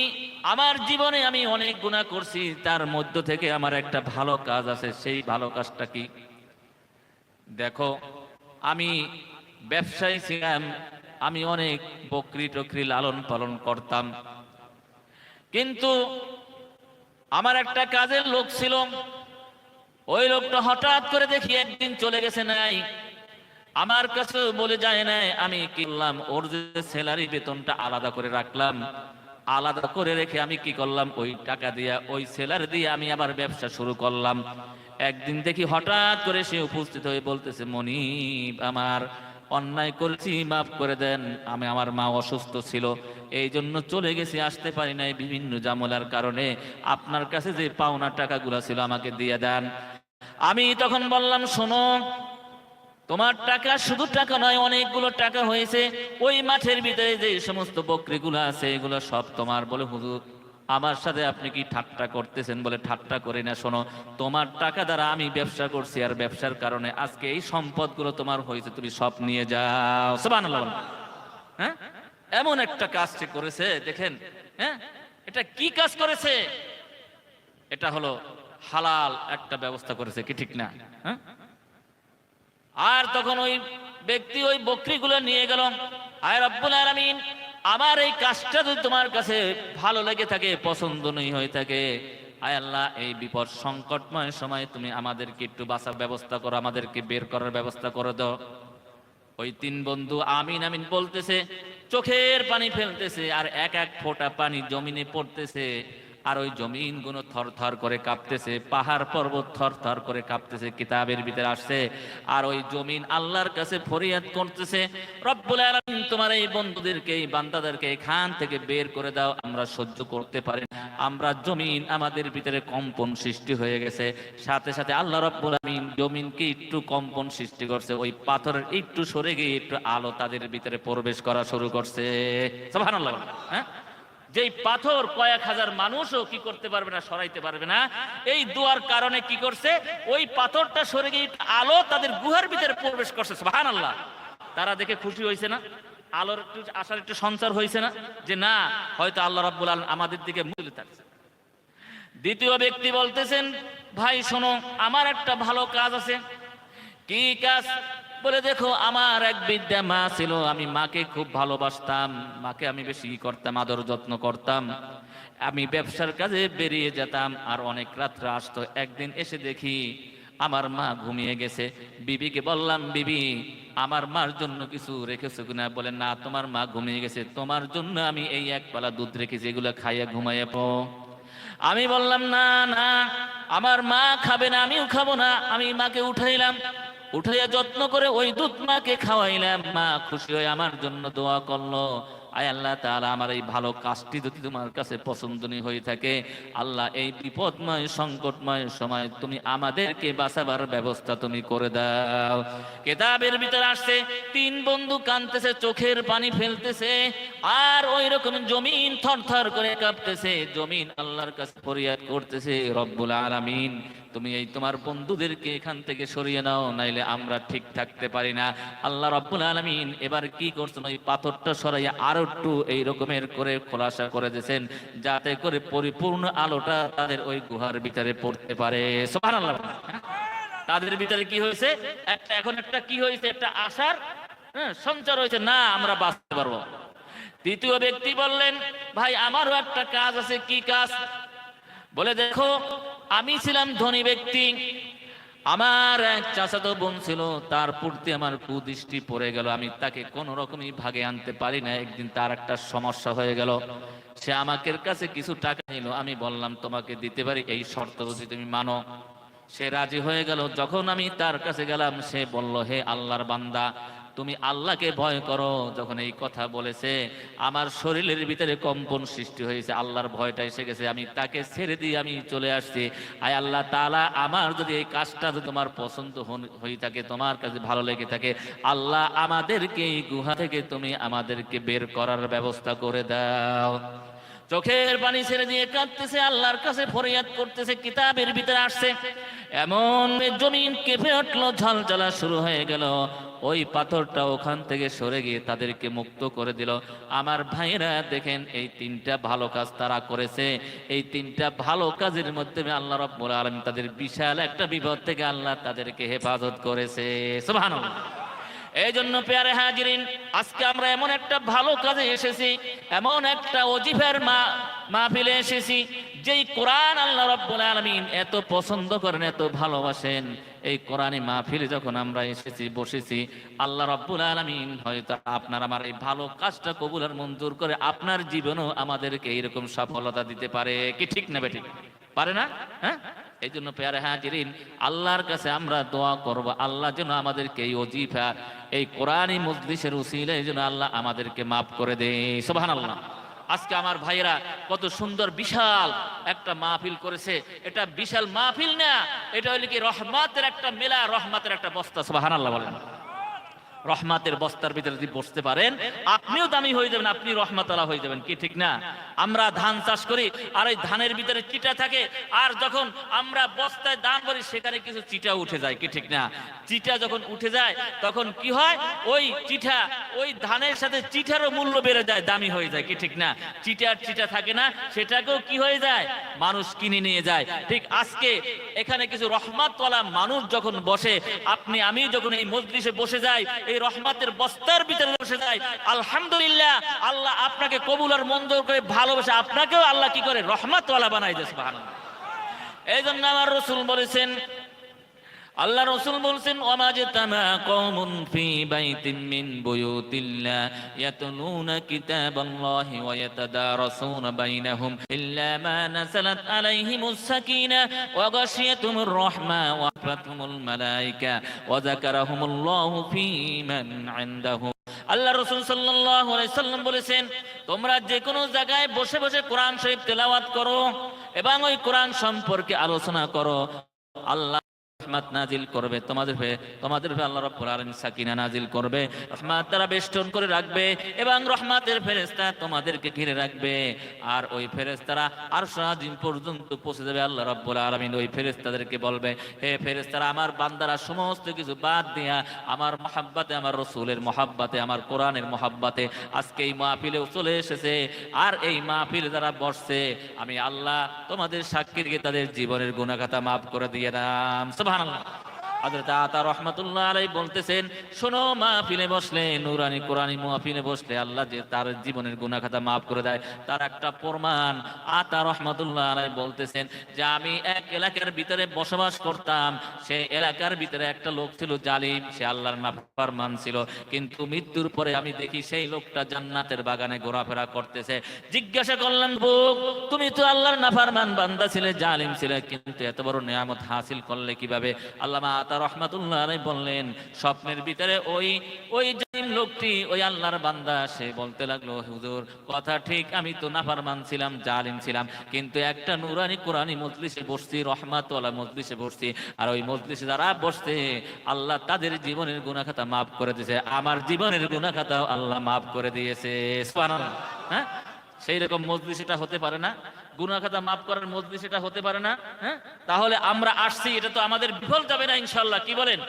আমার জীবনে আমি অনেক গুনাহ করছি, তার মধ্য থেকে আমার একটা ভালো কাজ আছে। সেই ভালো কাজটা কি? দেখো, আমি ব্যবসায়ী ছিলাম, আমি অনেক বকরি টকরি লালন পালন করতাম, কিন্তু আমার একটা কাজের লোক ছিল, ওই লোকটা হঠাৎ করে দেখি একদিন চলে গেছে, নাই আমার কাছে বলে যায় নাই। আমি কি করলাম, ওর যে স্যালারি বেতনটা আলাদা করে রাখলাম, আলাদা করে রেখে আমি কি করলাম, ওই টাকা দিয়ে, ওই স্যালারি দিয়ে আমি আবার ব্যবসা শুরু করলাম। একদিন দেখি হঠাৎ করে সে উপস্থিত হয়ে বলতেছে, মনিব আমার অন্যায় করেছি, মাফ করে দেন, আমার মা অসুস্থ ছিল, এই জন্য চলে গেছি, আসতে পারি নাই বিভিন্ন ঝামেলার কারণে, আপনার কাছে যে পাওনা টাকাগুলো ছিল আমাকে দিয়ে দেন। আমি তখন বললাম, শোনো, তোমার টাকা শুধু টাকা নয়, অনেকগুলো টাকা হয়েছে। ওই মাঠের ভিতরে যে সমস্ত বকরিগুলো আছে এগুলো সব তোমার। বলে, হুজুর আমার সাথে আপনি কি ঠাট্টা করতেছেন? বলে, ঠাট্টা করি না, শোনো, তোমার টাকা দ্বারা আমি ব্যবসা করছি, আর ব্যবসার কারণে আজকে এই সম্পদগুলো তোমার হয়েছে, তুমি সব নিয়ে যাও, সুবহানাল্লাহ। হ্যাঁ, এমন একটা কাজ সে করেছে, দেখেন। হ্যাঁ, এটা কি কাজ করেছে? এটা হলো হালাল একটা ব্যবস্থা করেছে, কি ঠিক না? হ্যাঁ, আর তখন ওই ব্যক্তি ওই বকরিগুলো নিয়ে গেল। আয় রব্বুল আলামিন, আমার এই কাজটা যদি তোমার কাছে ভালো লেগে থাকে, পছন্দ নেই হয়ে থাকে, আয় আল্লাহ, এই বিপদ সংকটময় সময় তুমি আমাদেরকে একটু বাঁচার ব্যবস্থা করো, আমাদেরকে বের করার ব্যবস্থা করে দাও। ওই 3 বন্ধু আমিন আমিন বলতেছে, চোখের পানি ফেলতেছে, আর এক এক ফোঁটা পানি জমিনে পড়তেছে, আর ওই জমিন গুলো থর থর করে কাঁপতেছে, পাহাড় পর্বত থর থর করে কাঁপতেছে। কিতাবের ভিতরে আসছে, আর ওই জমিন আল্লাহর কাছে ফরিয়াদ করতেছে, রব্বুল আলামিন তোমার এই বন্ধুদেরকে, এই বান্দাদেরকে এখান থেকে বের করে দাও, আমরা সহ্য করতে পারি না। আমরা জমিন, আমাদের ভিতরে কম্পন সৃষ্টি হয়ে গেছে। সাথে সাথে আল্লাহ রব্বুল আলামিন জমিনকে একটু কম্পন সৃষ্টি করছে, ওই পাথরের একটু সরে গিয়ে একটু আলো তাদের ভিতরে প্রবেশ করা শুরু করছে, সুবহানাল্লাহ। হ্যাঁ, যেই পাথর কয়েক হাজার মানুষও কি করতে পারবে না, সরাইতে পারবে না, এই দোয়ার কারণে কি করছে, ওই পাথরটা সরে গিয়ে আলো তাদের গুহার ভিতরে প্রবেশ করছে। সুবহানাল্লাহ। তারা দেখে খুশি হয়েছে না? আলোর একটু আসার একটু সঞ্চার হয়েছে না, যে না হয়তো আল্লাহ রাব্বুল আলামিন আমাদের দিকে মুখ থাকছে। দ্বিতীয় ব্যক্তি বলতেছেন, ভাই শোনো, আমার একটা ভালো কাজ আছে। কি কাজ? বলে দেখো, আমার এক বৃদ্ধা মা ছিল, আমি মাকে খুব ভালোবাসতাম, মাকে আমি বেশি করতাম, আদর যত্ন করতাম। আমি ব্যবসার কাজে বেরিয়ে যেতাম আর অনেক রাত্রে আসতো। একদিন এসে দেখি আমার মা ঘুমিয়ে গেছে। বিবিকে বললাম, বিবি আমার মার জন্য কিছু রেখেছো কিনা? বলে না, তোমার মা ঘুমিয়ে গেছে, তোমার জন্য আমি এই এক পালা দুধ রেখেছি, এগুলো খাইয়া ঘুমাইয়া পড়ো। আমি বললাম, না না, আমার মা খাবে না, আমিও খাবো না। আমি মাকে উঠাইলাম, উঠাইয়া যত্ন করে ওই দুধ মাকে খাওয়াইলাম। মা খুশি হয়ে আমার জন্য দোয়া করলো, আয় আল্লাহ তাআলা, আমার এই ভালো কাজটি যদি তোমার কাছে পছন্দনীয় হয়ে থাকে, আল্লাহ এই বিপদময় সংকটময় সময় তুমি আমাদেরকে বাঁচাবার ব্যবস্থা তুমি করে দাও। কিতাবের ভিতরে আসছে, তিন বন্ধু কাঁদতেছে, চোখের পানি ফেলতেছে, আর ওই রকম জমিন থরথর করে কাঁপতেছে। জমিন আল্লাহর কাছে ফরিয়াদ করতেছে, রব্বুল আলামিন তুমি এই তোমার বন্ধুদেরকে এখান থেকে সরিয়ে নাও, নাইলে আমরা ঠিক থাকতে পারি না। আল্লাহ রাব্বুল আলামিন এবার কি করছেন, ওই পাথরটা সরাইয়া আরো একটু এই রকমের করে খোলাসা করে দিয়েছেন, যাতে করে পরিপূর্ণ আলোটা তাদের ওই গুহার ভিতরে পড়তে পারে। সুবহানাল্লাহ। তাদের ভিতরে কি হয়েছে, এখন একটা কি হয়েছে, একটা আশার সঞ্চার হয়েছে, না আমরা বাঁচতে পারবো। তৃতীয় ব্যক্তি বললেন, ভাই আমারও একটা কাজ আছে। কি কাজ? বলে দেখো, আমি ছিলাম ধনী ব্যক্তি, আমার এক চাচাতো বোন ছিল, তার প্রতি আমার কুদৃষ্টি পড়ে গেল, আমি তাকে কোনো রকমই ভাগে আনতে পারি না। একদিন তার একটা সমস্যা হয়ে গেল, সে আমাকে কাছে কিছু টাকা নিল। আমি বললাম তোমাকে দিতে পারি, এই শর্ত যদি তুমি মানো। সে রাজি হয়ে গেল। যখন আমি তার কাছে গেলাম, সে বলল, হে আল্লাহর বান্দা, তুমি আল্লাহকে ভয় করো। যখন এই কথা বলেছে, আমার শরীরের ভিতরে কম্পন সৃষ্টি হয়েছে, আল্লাহর ভয়টা এসে গেছে। আমি তাকে ছেড়ে দিয়ে আমি চলে আসছি। আয় আল্লাহ তাআলা, আমার যদি এই কাজটা যদি তোমার পছন্দ হয়ে থাকে, তোমার কাছে ভালো লেগে থাকে, আল্লাহ আমাদেরকে এই গুহা থেকে তুমি আমাদেরকে বের করার ব্যবস্থা করে দাও। চোখের পানি ছেড়ে দিয়ে কাঁদতেছে, আল্লাহর কাছে ফরিয়াদ করতেছে। কিতাবের ভিতরে আসছে, এমন জমিন কেঁপে উঠলো, ঝলঝলা শুরু হয়ে গেল। ওই পাথরটা ওখান থেকে সরে গিয়ে তাদেরকে মুক্ত করে দিল। আমার ভাইরা দেখেন, এই তিনটা ভালো কাজ তারা করেছে। এই তিনটা ভালো কাজের মধ্যে আল্লাহ রাব্বুল আলামিন তাদের বিশাল একটা বিপদ থেকে আল্লাহ তাদেরকে হেফাজত করেছে। সুবহানাল্লাহ। এই জন্য পেয়ারে হাজিরিন, আজকে আমরা এমন একটা ভালো কাজে এসেছি, এমন একটা ওজিফার মাহফিলে এসেছি, যেই কোরআন আল্লাহ রাব্বুল আলামিন এত পছন্দ করেন, এত ভালোবাসেন। এই কোরআনী মাহফিলে যখন আমরা এসেছি, বসেছি, আল্লাহ রাব্বুল আলামিন হয়তো আপনার আমার এই ভালো কাজটা কবুল আর মঞ্জুর করে আপনার জীবনেও আমাদেরকে এইরকম সফলতা দিতে পারে। কি ঠিক না বেঠিক? পারে না? হ্যাঁ। এই জন্য পেয়ারে হাজিরিন, আল্লাহর কাছে আমরা দোয়া করব, আল্লাহ যেন আমাদেরকে এই ওজিফা, এই কোরআনী মজলিসের উসিলায় যেন আল্লাহ আমাদেরকে মাফ করে দেয়। সুবহানাল্লাহ। আজকে আমার ভাইয়েরা কত সুন্দর বিশাল একটা মাহফিল করেছে। এটা বিশাল মাহফিল না, এটা হইল কি রহমতের একটা মেলা, রহমতের একটা বস্তা। সুবহানাল্লাহ বলেন। রহমতের বস্তার ভিতরে যদি বসতে পারেন, আপনিও দামি হয়ে যাবেন, আপনি রহমতওয়ালা হয়ে যাবেন। কি ঠিক না? আমরা ধান চাষ করি, আর ওই ধানের ভিতরে চিটা থাকে, আর যখন আমরা বস্তায় দান করি, সেখানে কিছু চিটা উঠে যায়। কি ঠিক না? চিটা যখন উঠে যায়, তখন কি হয়, ওই চিঠা, ওই ধানের সাথে চিঠারও মূল্য বেড়ে যায়, দামি হয়ে যায়। কি ঠিক না? চিটা থাকে না, সেটাকেও কি হয়ে যায়, মানুষ কিনে নিয়ে যায়। ঠিক আজকে এখানে কিছু রহমতওয়ালা মানুষ যখন বসে, আপনি আমি যখন এই মজলিসে বসে যাই, এই রহমতের বস্তার ভিতরে বসে যায়, আলহামদুলিল্লাহ, আল্লাহ আপনাকে কবুল আর মঞ্জুর করে ভালোবাসে, আপনাকেও আল্লাহ কি করে, রহমতওয়ালা বানাই দেয়। সুবহানাল্লাহ। এই জন্য আমার রাসূল বলেছেন, আল্লাহ রাসূল বলেছেন, ওয়ামাজতামা কওমুন ফি বাইতিন মিন বুয়ুতিল্লাহ ইয়াতলুনা কিতাবাল্লাহি ওয়া ইয়াতাদারাসুনা বাইনাহুম ইল্লা মা নাযালাত আলাইহিমুস সাকিনাহ ওয়া গাশিয়াতুমুর রাহমা ওয়া হাফাতুমুল মালায়েকা ওয়া যাকারাহুমুল্লাহু ফি মান ইনদাহু। আল্লাহ রাসূল সাল্লাল্লাহু আলাইহি সাল্লাম বলেছেন, তোমরা যে কোনো জায়গায় বসে বসে কোরআন শরীফ তেলাওয়াত করো এবং ওই কোরআন সম্পর্কে আলোচনা করো, আল্লাহ রহমত নাজিল করবে, তোমাদের উপরে আল্লাহ রাব্বুল আলামিন সাকিনা নাজিল করবে, রহমত দ্বারা বেষ্টন করে রাখবে এবং রহমতের ফেরেশতা তোমাদেরকে ঘিরে রাখবে। আর ওই ফেরেশতারা আরশ আজিম পর্যন্ত পৌঁছে যাবে। আল্লাহ রাব্বুল আলামিন ওই ফেরেশতাদেরকে বলবে, হে ফেরেশতারা, আমার বান্দারা সমস্ত কিছু বাদ দিয়া আমার মহাব্বতে, আমার রসুলের মহাব্বতে, আমার কোরআনের মহাব্বতে আজকে এই মাহফিলেও চলে এসেছে। আর এই মাহফিল যারা বসছে, আমি আল্লাহ তোমাদের সাক্ষী রেখে তাদের জীবনের গুনাহ খাতা মাফ করে দিয়ে দাম। সুবহানাল্লাহ। হযরত আতা রাহমাতুল্লাহ আলাইহি বলতেছেন, শোনো, মাহফিলে বসলে, নুরানি কোরআনি মাহফিলে বসলে আল্লাহ যে তার জীবনের গুনাহ খাতা মাফ করে দেয়, তার একটা প্রমাণ আতা রাহমাতুল্লাহ আলাইহি বলতেছেন যে আমি এক এলাকার ভিতরে বসবাস করতাম। সেই এলাকার ভিতরে একটা লোক ছিল জালিম, সে আল্লাহর নাফরমান ছিল, কিন্তু মৃত্যুর পরে আমি দেখি সেই লোকটা জান্নাতের বাগানে ঘোরাফেরা করতেছে। জিজ্ঞাসা করলেন, বুক, তুমি তো আল্লাহর নাফরমান বান্দা ছিলে, জালিম ছিলে, কিন্তু এত বড় নিয়ামত হাসিল করলে কিভাবে? আল্লামা রহমাতুল্লাহ আলাইহি বললেন, স্বপ্নের ভিতরে ওই জালিম লোকটি, ওই আল্লাহর বান্দা, সে বলতে লাগলো, হুজুর কথা ঠিক, আমি তো নাফরমান ছিলাম, জালিম ছিলাম, কিন্তু একটা নুরানি কোরআনি মজলিসে বসছি, রহমাতুল্লাহ মজলিসে বসছি, আর ওই মজলিসে যারা বসছে আল্লাহ তাদের জীবনের গুনাহ খাতা মাফ করে দিয়েছে, আমার জীবনের গুনাহ খাতা আল্লাহ মাফ করে দিয়েছে। সুবহানাল্লাহ। হ্যাঁ, সেই রকম মজলিস এটা হতে পারে না? গুনাহ খাতা মাফ করার মজলিস এটা হতে পারে না? হ্যাঁ, তাহলে আমরা আসছি, এটা তো আমাদের বিফল যাবে না ইনশাআল্লাহ, কি বলেন?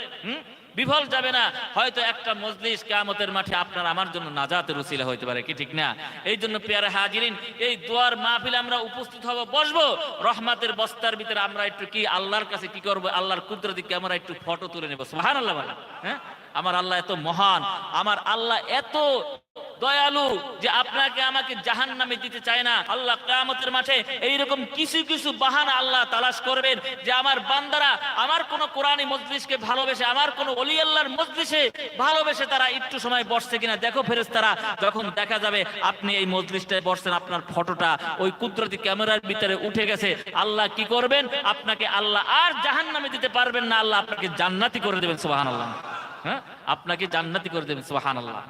বিফল যাবে না। হয়তো একটা মজলিস কিয়ামতের মাঠে আপনার আমার জন্য নাজাতের উসিলা হইতে পারে, কি ঠিক না? এই জন্য পেয়ারে হাজিরিন, এই দোয়ার মাহফিলে আমরা উপস্থিত হব, বসবো, রহমতের বস্তার ভিতরে আমরা একটু কি আল্লাহর কাছে কি করব, আল্লাহর কুদরতিকে আমরা একটু ফটো তুলে নেব। সুবহানাল্লাহ বলেন। হ্যাঁ, আমার আল্লাহ এত মহান, আমার আল্লাহ এত দয়ালু যে আপনাকে আমাকে জাহান্নামে দিতে চায় না। আল্লাহ কিয়ামতের মাঠে এইরকম কিছু কিছু বাহানা আল্লাহ তালাশ করবেন যে আমার বান্দারা আমার কোন কোরআনী মজলিসকে ভালোবেসে, আমার কোন ওলি আল্লাহর মজলিসে ভালোবেসে তারা একটু সময় বসছে কিনা দেখো ফেরেশতারা। যখন দেখা যাবে আপনি এই মজলিসটায় বসছেন, আপনার ফটোটা ওই কুদরতি ক্যামেরার ভিতরে উঠে গেছে, আল্লাহ কি করবেন? আপনাকে আল্লাহ আর জাহান্নামে দিতে পারবেন না, আল্লাহ আপনাকে জান্নাতি করে দেবেন। সুবহানাল্লাহ। হ্যাঁ, আপনাকে জান্নাতি করে দেবেন। সুবহানাল্লাহ।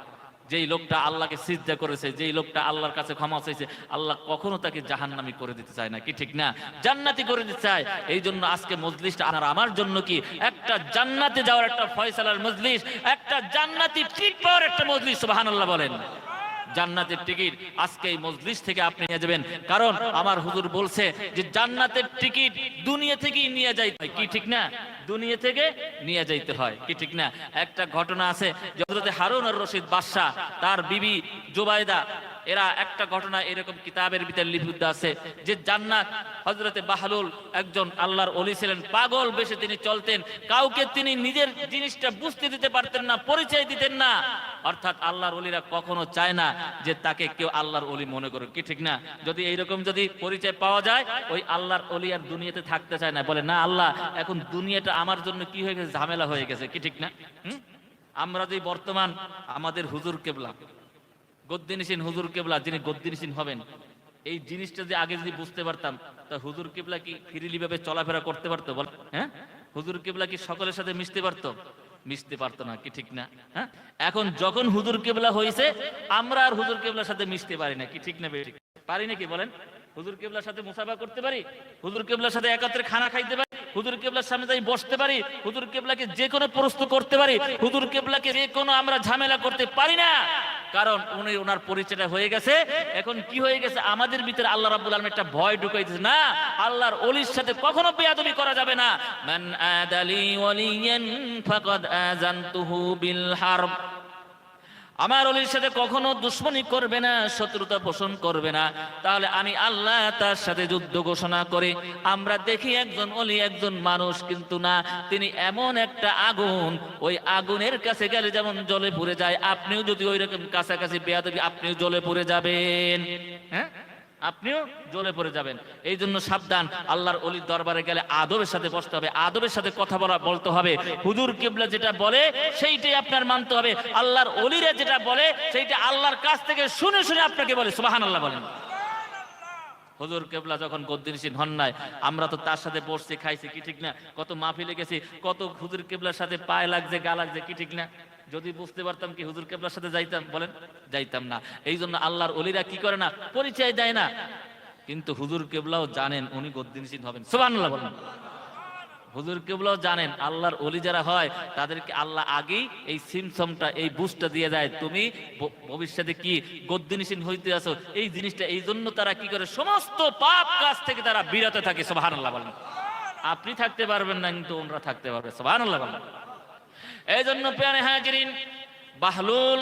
যেই লোকটা আল্লাহকে সিজদা করেছে, যেই লোকটা আল্লাহর কাছে ক্ষমা চাইছে, আল্লাহ কখনো তাকে জাহান্নামী করে দিতে চায় না, কি ঠিক না? জান্নাতি করে দিতে চায়। এই জন্য আজকে মজলিসটা আর আমার জন্য কি একটা জান্নাতে যাওয়ার একটা ফয়সালার মজলিস, একটা জান্নাতি টিকিট পাওয়ার একটা মজলিস। সুবহানাল্লাহ বলেন। জান্নাতের টিকিট আজকে এই মজলিস থেকে আপনি নিয়ে যাবেন, কারণ আমার হুজুর বলছে যে জান্নাতের টিকিট দুনিয়া থেকেই নিয়ে যাইতে হয়, কি ঠিক না? দুনিয়া থেকে নিয়ে যাইতে হয়, কি ঠিক না? একটা ঘটনা আছে, হযরত হারুন আর রশিদ বাদশা, তার বিবি জুবাইদা, এরা একটা ঘটনা এরকম কিতাবের ভিতরে লিপিবদ্ধ আছে যে জান্নাত, হযরতে বাহলুল একজন আল্লাহর ওলি ছিলেন, পাগল বেশে তিনি চলতেন, কাউকে তিনি নিজের জিনিসটা বুঝতে দিতে পারতেন না, পরিচয় দিতেন না। অর্থাৎ আল্লাহর ওলিরা কখনো চায় না যে তাকে কেউ আল্লাহর ওলি মনে করুক, কি ঠিক না? যদি এইরকম যদি পরিচয় পাওয়া যায়, ওই আল্লাহর ওলি আর দুনিয়াতে থাকতে চায় না, বলে না আল্লাহ এখন দুনিয়াটা আমার জন্য কি হয়ে গেছে, ঝামেলা হয়ে গেছে, কি ঠিক না? আমরা যে বর্তমান আমাদের হুজুর কেবলা, গদ্দিনিসীন হুজুর কেবলা, যিনি গদ্দিনিসীন হবেন, এই জিনিসটা যে আগে যদি বুঝতে পারতাম, তা হুজুর কেবলা কি ফ্রিলি ভাবে চলাফেরা করতে পারতো? বল, হ্যাঁ, হুজুর কেবলা কি সকলের সাথে মিশতে পারতো? মিশতে পারতো না, কি ঠিক না? হ্যাঁ, এখন যখন হুজুর কেবলা হয়েছে, আমরা আর হুজুর কেবলার সাথে মিশতে পারি না, কি ঠিক না? বেঠিক পারি নাকি বলেন? হুজুর কেবলার সাথে মুসাফা করতে পারি, হুজুর কেবলার সাথে একত্রে খানা খাইতে পারি, হুজুর কেবলার সামনে যাই বসতে পারি, হুজুর কেবলাকে যে কোনো প্রশ্ন করতে পারি, হুজুর কেবলাকে যে কোনো আমরা ঝামেলা করতে পারি না, কারণ উনি ওনার পরিচয়টা হয়ে গেছে। এখন কি হয়ে গেছে, আমাদের ভিতরে আল্লাহ রাব্বুল আলামিন একটা ভয় ঢুকাইতেছে, না আল্লাহর ওলির সাথে কখনো বেয়াদবি করা যাবে না। মান আদালি ওয়ালিয়ান ফাকাদ আযানতুহু বিল হারব, আমার ওলির সাথে কখনো দুশ্মনী করবে না, শত্রুতা পোষণ করবে না, তাহলে আমি আল্লাহ তার সাথে যুদ্ধ ঘোষণা করে। আমরা দেখি একজন ওলি, একজন মানুষ, কিন্তু না, তিনি এমন একটা আগুন, ওই আগুনের কাছে গেলে যেমন জ্বলে পুড়ে যায়, আপনিও যদি ওই রকম কাছাকাছি বেয়াদবি, আপনিও জ্বলে পুড়ে যাবেন। হ্যাঁ, আপনিও জ্বলে পড়ে যাবেন। এই জন্য সাবধান, আল্লাহর ওলির দরবারে গেলে আদবের সাথে বসতে হবে, আদবের সাথে কথা বলতে হবে। হুজুর কিবলা যেটা বলে সেইটাই আপনার মানতে হবে, আল্লাহর ওলিরা যেটা বলে সেইটা আল্লাহর কাছ থেকে শুনে শুনে আপনাকে বলে। সুবহানাল্লাহ বলেন। হুজুর কেবলা যখন গদ্দিনসীন হন নাই, আমরা তো তার সাথে বসছি, খাইছি, কি ঠিক না? কত মাহফিলে গেছি, কত হুজুর কেবলার সাথে পায়ে লাগছে, গা লাগছে, কি ঠিক না? যদি বুঝতে পারতাম কি হুজুর কেবলার সাথে যাইতাম? বলেন, যাইতাম না। এই জন্য আল্লাহর ওলিরা কি করে না, পরিচয় দেয় না, কিন্তু হুজুর কেবলাও জানেন উনি গদ্দিনসীন হবেন। সুবহানাল্লাহ বলেন। হুজুর কেবলও জানেন আল্লাহর ওলি যারা হয় তাদেরকে আল্লাহ আগেই এই সিমসমটা এই বুস্টটা দিয়ে দেয়, তুমি ভবিষ্যতে কি গদ্দিনিসীন হইতে আছো এই জিনিসটা। এই জন্য তারা কি করে সমস্ত পাপ কাজ থেকে তারা বিরত থাকে। সুবহানাল্লাহ বলেন। আপনি থাকতে পারবেন না কিন্তু ওনরা থাকতে পারবে। সুবহানাল্লাহ বলেন। এই জন্য প্রিয় হাজিরিন, বাহলুল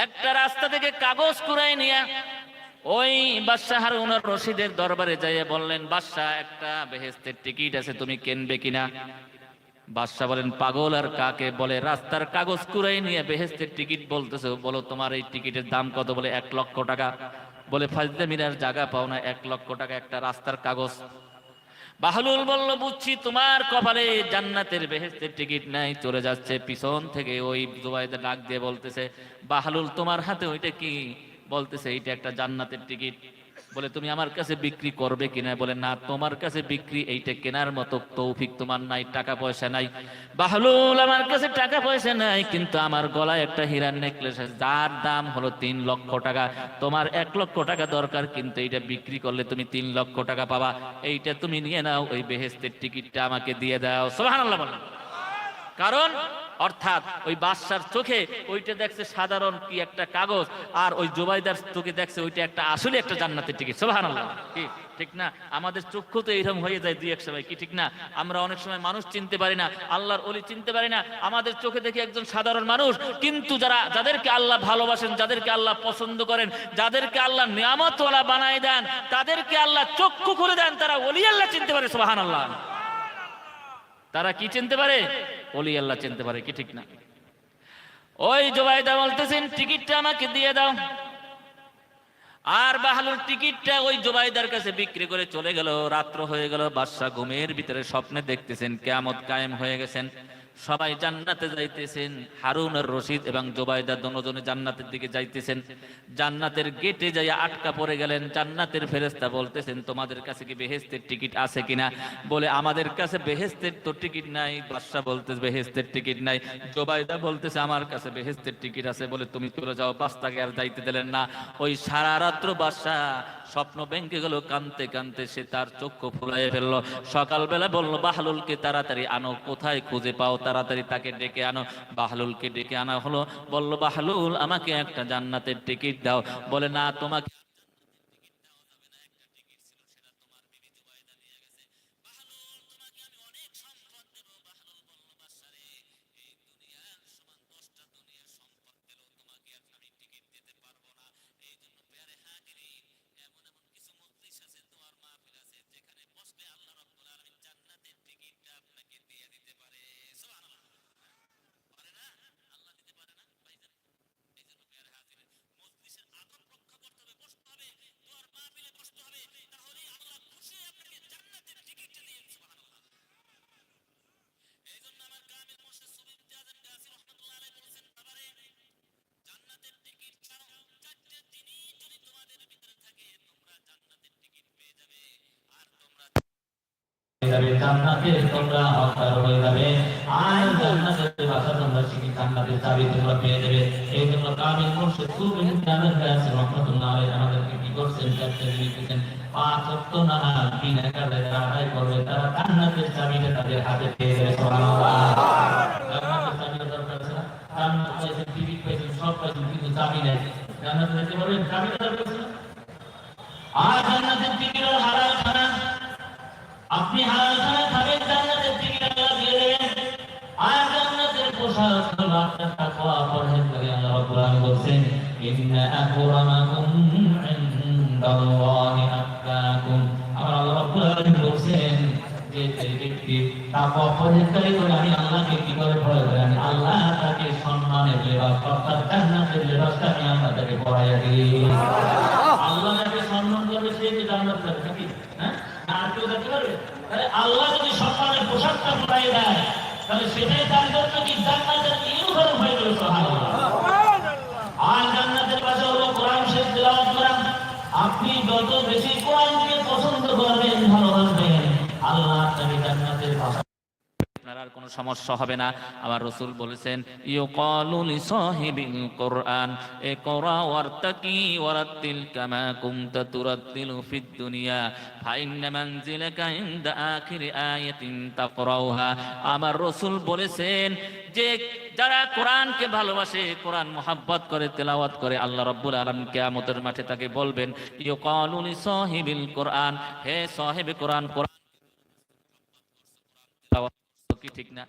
একটা রাস্তা থেকে কাগজ কুড়াই নিয়ে ওই বাদশাহ হারুন আর রশিদের দরবারে যাইয়ে বললেন, বাদশাহ একটা বেহেশতের টিকিট আছে, তুমি কিনবে কিনা? বাদশাহ বলেন, পাগল আর কাকে বলে? রাস্তার কাগজ কুড়াই নিয়ে বেহেশতের টিকিট বলতেছে, বলো তোমার এই টিকিটের দাম কত? বলে 1 লক্ষ টাকা। বলে ফাজলামির জায়গা পাও না, 1 লক্ষ টাকা একটা রাস্তার কাগজ। বাহলুল বলল, বুঝছি তোমার কপালে জান্নাতের বেহেশতের টিকিট নাই, চলে যাচ্ছে। পিছন থেকে ওই জুবাইদা ডাক দিয়ে বলতেছে, বাহলুল তোমার হাতে ওইটা কি? বলতেছে, এইটা একটা জান্নাতের টিকিট। বলে, তুমি আমার কাছে বিক্রি করবে কিনা? বলে, না, তোমার কাছে বিক্রি এইটা কেনার মতো তৌফিক তোমার নাই, টাকা পয়সা নাই। বাহলুল, আমার কাছে টাকা পয়সা নাই, কিন্তু আমার গলায় একটা হীরার নেকলেস আছে যার দাম হলো 3 লক্ষ টাকা। তোমার 1 লক্ষ টাকা দরকার, কিন্তু এইটা বিক্রি করলে তুমি 3 লক্ষ টাকা পাবা। এইটা তুমি নিয়ে নাও, ওই বেহেশতের টিকিটটা আমাকে দিয়ে দাও। সুবহানাল্লাহ বলেন। কারণ অর্থাৎ ওই বাদশার চোখে ওইটা দেখছে সাধারণ কি একটা কাগজ, আর ওই জুবাইদার চোখে দেখছে ওইটা একটা আসলে একটা জান্নাতের টিকিট। সুবহানাল্লাহ, কি ঠিক না? আমাদের চক্ষু তো এইরকম হয়ে যায় দুই এক সময়, কি ঠিক না? আমরা অনেক সময় মানুষ চিনতে পারি না, আল্লাহর ওলি চিনতে পারি না। আমাদের চোখে দেখি একজন সাধারণ মানুষ, কিন্তু যাদেরকে আল্লাহ ভালোবাসেন, যাদেরকে আল্লাহ পছন্দ করেন, যাদেরকে আল্লাহ নিয়ামতওয়ালা বানায় দেন, তাদেরকে আল্লাহ চক্ষু খুলে দেন, তারা ওলি আল্লাহ চিনতে পারে। সুবহানাল্লাহ। তারা কি চিনতে পারে? ওলি আল্লাহ চিনতে পারে, কি ঠিক না? ওই জুবাইদা বলতেছেন, টিকিটটা আমাকে দিয়ে দাও। আর বাহলুল টিকিটটা ওই জুবাইদার কাছে বিক্রি করে চলে গেল। রাত্র হয়ে গেল, বাদশা ঘুমের ভিতরে স্বপ্নে দেখতেছেন কিয়ামত কায়েম হয়ে গেছেন, সবাই জান্নাতে যাইতেছেন। হারুন আর রশিদ এবং জুবাইদা দুজনে জান্নাতের দিকে যাইতেছেন। জান্নাতের গেটে যাইয়া আটকা পড়ে গেলেন। জান্নাতের ফেরেশতা বলতেছেন, তোমাদের কাছে কি বেহেশতের টিকিট আছে কিনা? বলে, আমাদের কাছে বেহেশতের তো টিকিট নাই। বাদশা বলতেছে, বেহেশতের টিকিট নাই। জুবাইদা বলতেছে, আমার কাছে বেহেশতের টিকিট আছে। বলে, তুমি চলে যাও। বাদশাকে আর যাইতে দিলেন না। ওই সারা রাত্র বাদশা স্বপ্ন ভেঙে গেল, কানতে কানতে সে তার চক্ষু ফুলাইয়ে ফেললো। সকালবেলা বলল, বাহলুলকে তাড়াতাড়ি আনো, কোথায় খুঁজে পাও, তাড়াতাড়ি তাকে ডেকে আনো। বাহলুলকে ডেকে আনা হলো। বলল, বাহলুল আমাকে একটা জান্নাতের টিকিট দাও। বলে, না, তোমাকে জান্নাতে তোমরা হকদার হয়ে যাবে, আর জান্নাতের ভাষা তোমরা শিখে জান্নাতের চাবি তোমরা পেয়ে যাবে। এই জন্য কামিল মুর্শিদ সুফি কাদের কাছে রাহমাতুল্লাহ আলাইহি আমাদেরকে কি করছেন? লিখেছেন, 5 ওয়াক্ত নামাজ বিনা কাজে আদায় করবে, তারা জান্নাতের চাবিটা তাদের হাতে পেয়ে যাবে। সুবহানাল্লাহ। জান্নাতের চাবিটা দরকার আছে না? জান্নাত পাইছেন, টিকিট পাইছেন, সব পাইছেন, কিন্তু চাবি নেই। জান্নাতে যেতে পারবেন, চাবিটা দরকার আছে না? আর জান্নাতের টিকিট হলো হালাল খানা। আপনি হালাল খানা খাবেন, জান্নাতের টিকিট আল্লাহ দিয়ে দেবেন। আর জান্নাতের পোশাক হলো আপনার তাকওয়া, পরহেজগারি। আল্লাহ রাব্বুল আলামিন বলেন, ইন্না আকরামাকুম ইনদাল্লাহি আতকাকুম। আল্লাহ রাব্বুল আলামিন বলেন যে ব্যক্তি তাকওয়া পরহেজগারি করে আমি আল্লাহকে কি করে ভয় করে, আমি আল্লাহ তাকে সম্মানের লেবাস অর্থাৎ জান্নাতের লেবাসটা আমি আপনাদেরকে পরাইয়া দিই। আল্লাহ যাকে সম্মান করবে সে কি জান্নাত পাবে নাকি? হ্যাঁ, আর কেউ দেখতে পারবে? তাহলে আল্লাহ যদি সম্মানের পোশাকটা পরাইয়ে দেয়, তাহলে সেটাই তার জন্য কি জান্নাতের ইউনিফর্ম হয়ে গেল। সুবহানাল্লাহ। আর জান্নাতের পাশে হলো কোরআন শরীফ তেলাওয়াত করা। আপনি যত বেশি কোরআনকে পছন্দ করবেন, ভালোবাসবেন, আল্লাহ তাকে জান্নাতের ভাষা। আপনার আর কোনো কোনো সমস্যা হবে না। আমার রাসূল বলেছেন ইউকালু লিসাহিবিল কোরআন ইকরা ওয়ারতাকি ওয়ারাতিল কামা কুনতা তুরাতিলু ফিদ দুনিয়া ফাইন্না মানজিলাকা ইনদা আখিরি আয়াতিন তাকরাউহা। আমার রাসূল বলেছেন যে যারা কোরআনকে ভালোবাসে, কোরআন মুহাব্বত করে, তেলাওয়াত করে, আল্লাহ রাব্বুল আলামিন কিয়ামতের মাঠে তাকে বলবেন ইউকালু লিসাহিবিল কোরআন, হে সাহেবে কোরআন, কি ঠিক না?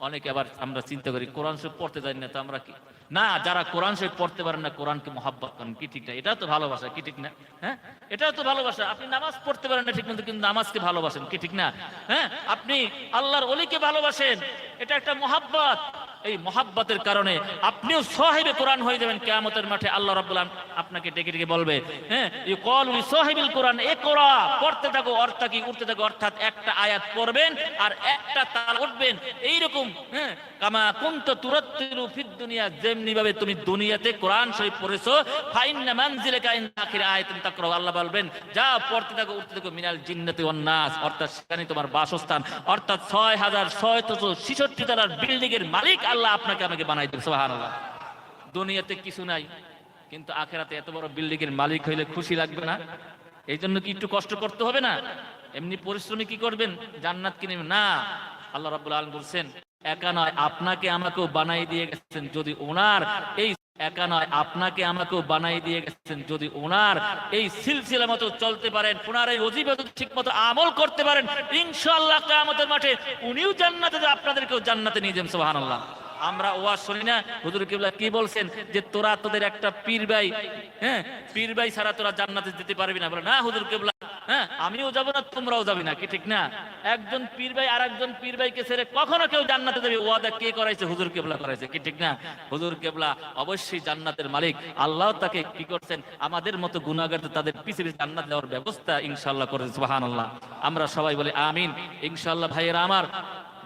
অনেকে আবার আমরা চিন্তা করি কোরআন শরীফ পড়তে জানি না তো আমরা কি না, যারা কোরআন শরীফ পড়তে পারেন না কোরআনকে মহব্বত করেন, কি ঠিক না? এটা তো ভালোবাসা, কি ঠিক না? হ্যাঁ, এটাও তো ভালোবাসা। আপনি নামাজ পড়তে পারেন না ঠিক মতো, কিন্তু নামাজকে ভালোবাসেন, কি ঠিক না? হ্যাঁ, আপনি আল্লাহর ওলিকে ভালোবাসেন, এটা একটা মহব্বত। এই মহব্বতের কারণে আপনিও সাহিবে কোরআন হয়ে যাবেন কিয়ামতের মাঠে। আল্লাহ রাব্বুল আলামিন আপনাকে ডেকে ডেকে বলবে, হ্যাঁ, ইউকালু লিসাহিবিল কোরআন ইকরা, পড়তে থাকো, অর্থাৎ কি উঠতে থাকো, অর্থাৎ একটা আয়াত পড়বেন আর একটা তাল উঠবেন, এইরকম। হ্যাঁ, কামা কুনতা তুরাত্তিলু ফিদ দুনিয়া, যেমনি ভাবে তুমি দুনিয়াতে কোরআন শরীফ পড়েছো, ফাইন্না মানজিলাকা ইনদা আখিরি আয়াতিন তাকরাউ, আল্লাহ বলবেন যাও পড়তে থাকো, উঠতে থাকো, মিনাল জিন্নাতি ওয়ান নাস, অর্থাৎ সেখানে তোমার বাসস্থান, অর্থাৎ ৬৬৬৬ তলার বিল্ডিং এর মালিক আল্লাহ আপনাকে আমাকে বানাই দেবে। সুবহানাল্লাহ। দুনিয়াতে কিছু নাই, কিন্তু আখিরাতে এত বড় বিল্ডিং এর মালিক হইলে খুশি লাগবে না? এই জন্য কি একটু কষ্ট করতে হবে না? এমনি পরিশ্রমী কি করবেন জান্নাত কিনে না? আল্লাহ রাব্বুল আলামিন বলছেন একা নয় আপনাকে আমাকেও বানাই দিয়ে গেছেন, যদি ওনার এই একা নয় আপনাকে আমাকেও বানাই দিয়ে গেছেন, যদি ওনার এই সিলসিলা মতো চলতে পারেন, ওনার এই ওজিফা ঠিক মতো আমল করতে পারেন, ইনশাআল্লাহ কিয়ামতের মাঠে উনিও জান্নাতে, আপনাদেরকেও জান্নাতে নিয়ে যাবেন। সুবহানাল্লাহ। আমরা ওয়াজ শুনি না, হুজুর কিবলা কি বলছেন যে তোরা তোদের একটা পীর ভাই, হ্যাঁ, পীর ভাই ছাড়া তোরা জান্নাতে যেতে পারবি না। বলে না হুজুর কিবলা, হ্যাঁ, আমিও যাব না তোমরাও যাবি না, কি ঠিক না? একজন পীর ভাই আর একজন পীর ভাইকে ছেড়ে কখনো কেউ জান্নাতে যাবে ওয়াদা কে করাইছে? হুজুর কিবলা করাইছে, কি ঠিক না? হুজুর কিবলা অবশ্যই জান্নাতের মালিক, আল্লাহ তাকে কি করছেন, আমাদের মতো গুনাহগারদের তাদের পিছে পিছে জান্নাত দেওয়ার ব্যবস্থা ইনশাআল্লাহ করেছেন। সুবহানাল্লাহ। আমরা সবাই বলি আমিন ইনশাআল্লাহ। ভাইয়েরা আমার,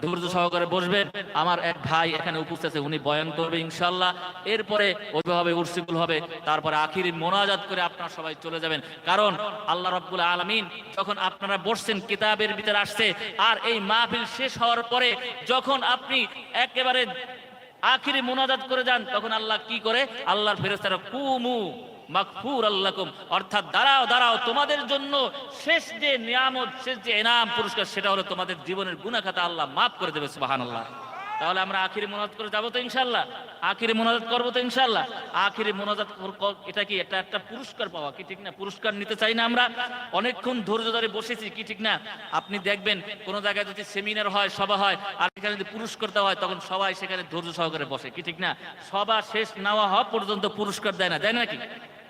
ধৈর্য সহকারে বসবেন। আমার এক ভাই এখানে উপস্থিত আছে, উনি বয়ান করবে ইনশাআল্লাহ। এরপরে ওইভাবে উরসিকুল হবে, তারপরে আখিরি মোনাজাত করে আপনারা সবাই চলে যাবেন। কারণ আল্লাহ রাব্বুল আলামিন যখন আপনারা বসছেন কিতাবের ভিতরে আসছে, আর এই মাহফিল শেষ হওয়ার পরে যখন আপনি একেবারে আখিরি মোনাজাত করে যান, তখন আল্লাহ কি করে? আল্লাহর ফেরেশতারা কুমু মাগফুর আল্লাকুম, অর্থাৎ দাঁড়াও দাঁড়াও, তোমাদের জন্য শেষ যে নিয়ামত, শেষ যে ইনাম পুরস্কার, সেটা হলো তোমাদের জীবনের গুনাহ খাতা আল্লাহ মাফ করে দেবে। সুবহানাল্লাহ। তাহলে আমরা আখিরি মোনাজাত করে যাবো তো ইনশাআল্লাহ, আখিরি মোনাজাত করবো তো ইনশাআল্লাহ। আখিরি মোনাজাত এটা কি এটা একটা পুরস্কার পাওয়া, কি ঠিক না? পুরস্কার নিতে চাই না আমরা? অনেকক্ষণ ধৈর্য ধরে বসেছি, কি ঠিক না? আপনি দেখবেন কোন জায়গায় যদি সেমিনার হয়, সভা হয়, আর সেখানে যদি পুরস্কার দেওয়া হয়, তখন সবাই সেখানে ধৈর্য সহকারে বসে, কি ঠিক না? সভা শেষ নেওয়া হওয়া পর্যন্ত পুরস্কার দেয় না, দেয় নাকি?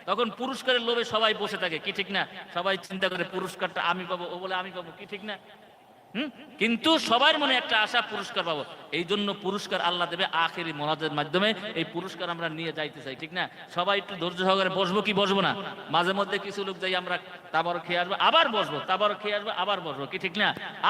তখন পুরস্কারের লোভে সবাই বসে থাকে, কি ঠিক না? সবাই চিন্তা করে পুরস্কারটা আমি পাবো, ও বলে আমি পাবো, কি ঠিক না? কিন্তু সবার মনে একটা আশা পুরস্কার পাবো, এই জন্য পুরস্কার আল্লাহ দেবে আখেরি মোনাজাতের মাধ্যমে। এই পুরস্কার আমরা নিয়ে যাইতে চাই, ঠিক না? সবাই একটু ধৈর্য সহকারে বসবো কি বসবো না? মাঝে মধ্যে কিছু লোক যাই আমরা তাবারক খেয়ে আসবো, আবার বসবো, তাবারক খেয়ে আসবো, আবার বসবো, কি ঠিক না?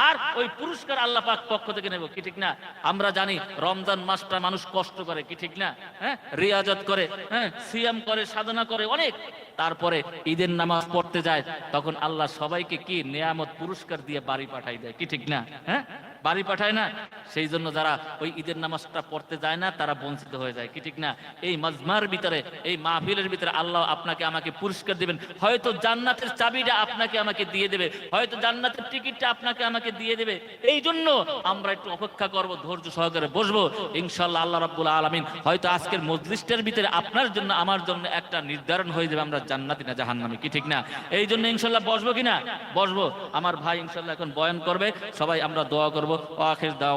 আর ওই পুরস্কার আল্লাহ পাক পক্ষ থেকে নেবো, কি ঠিক না? আমরা জানি রমজান মাসটা মানুষ কষ্ট করে, কি ঠিক না? হ্যাঁ, রিয়াজত করে, হ্যাঁ, সিয়াম করে, সাধনা করে অনেক, তারপরে ঈদের নামাজ পড়তে যায়, তখন আল্লাহ সবাইকে কি নিয়ামত পুরস্কার দিয়ে বাড়ি পাঠাই দেয়, কি ঠিক না? হ্যাঁ, বাড়ি পাঠায় না? সেই জন্য যারা ওই ঈদের নামাজটা পড়তে যায় না, তারা বঞ্চিত হয়ে যায়, কি ঠিক না? এই মাজমার ভিতরে, এই মাহফিলের ভিতরে আল্লাহ আপনাকে আমাকে পুরস্কার দিবেন। হয়তো জান্নাতের চাবিটা আপনাকে আমাকে দিয়ে দেবে, হয়তো জান্নাতের টিকিটটা আপনাকে আমাকে দিয়ে দেবে। এই জন্য আমরা একটু অপেক্ষা করব, ধৈর্য সহকারে বসবো ইনশাআল্লাহ। আল্লাহ রাব্বুল আলামিন হয়তো আজকের মজলিসটার ভিতরে আপনার জন্য আমার জন্য একটা নির্ধারণ হয়ে যাবে, আমরা জান্নাতি না জাহান্নামী, কি ঠিক না? এই জন্য ইনশাআল্লাহ বসবো কিনা? বসবো। আমার ভাই ইনশাআল্লাহ এখন বয়ান করবে, সবাই আমরা দোয়া করবো। আখির দাওয়া।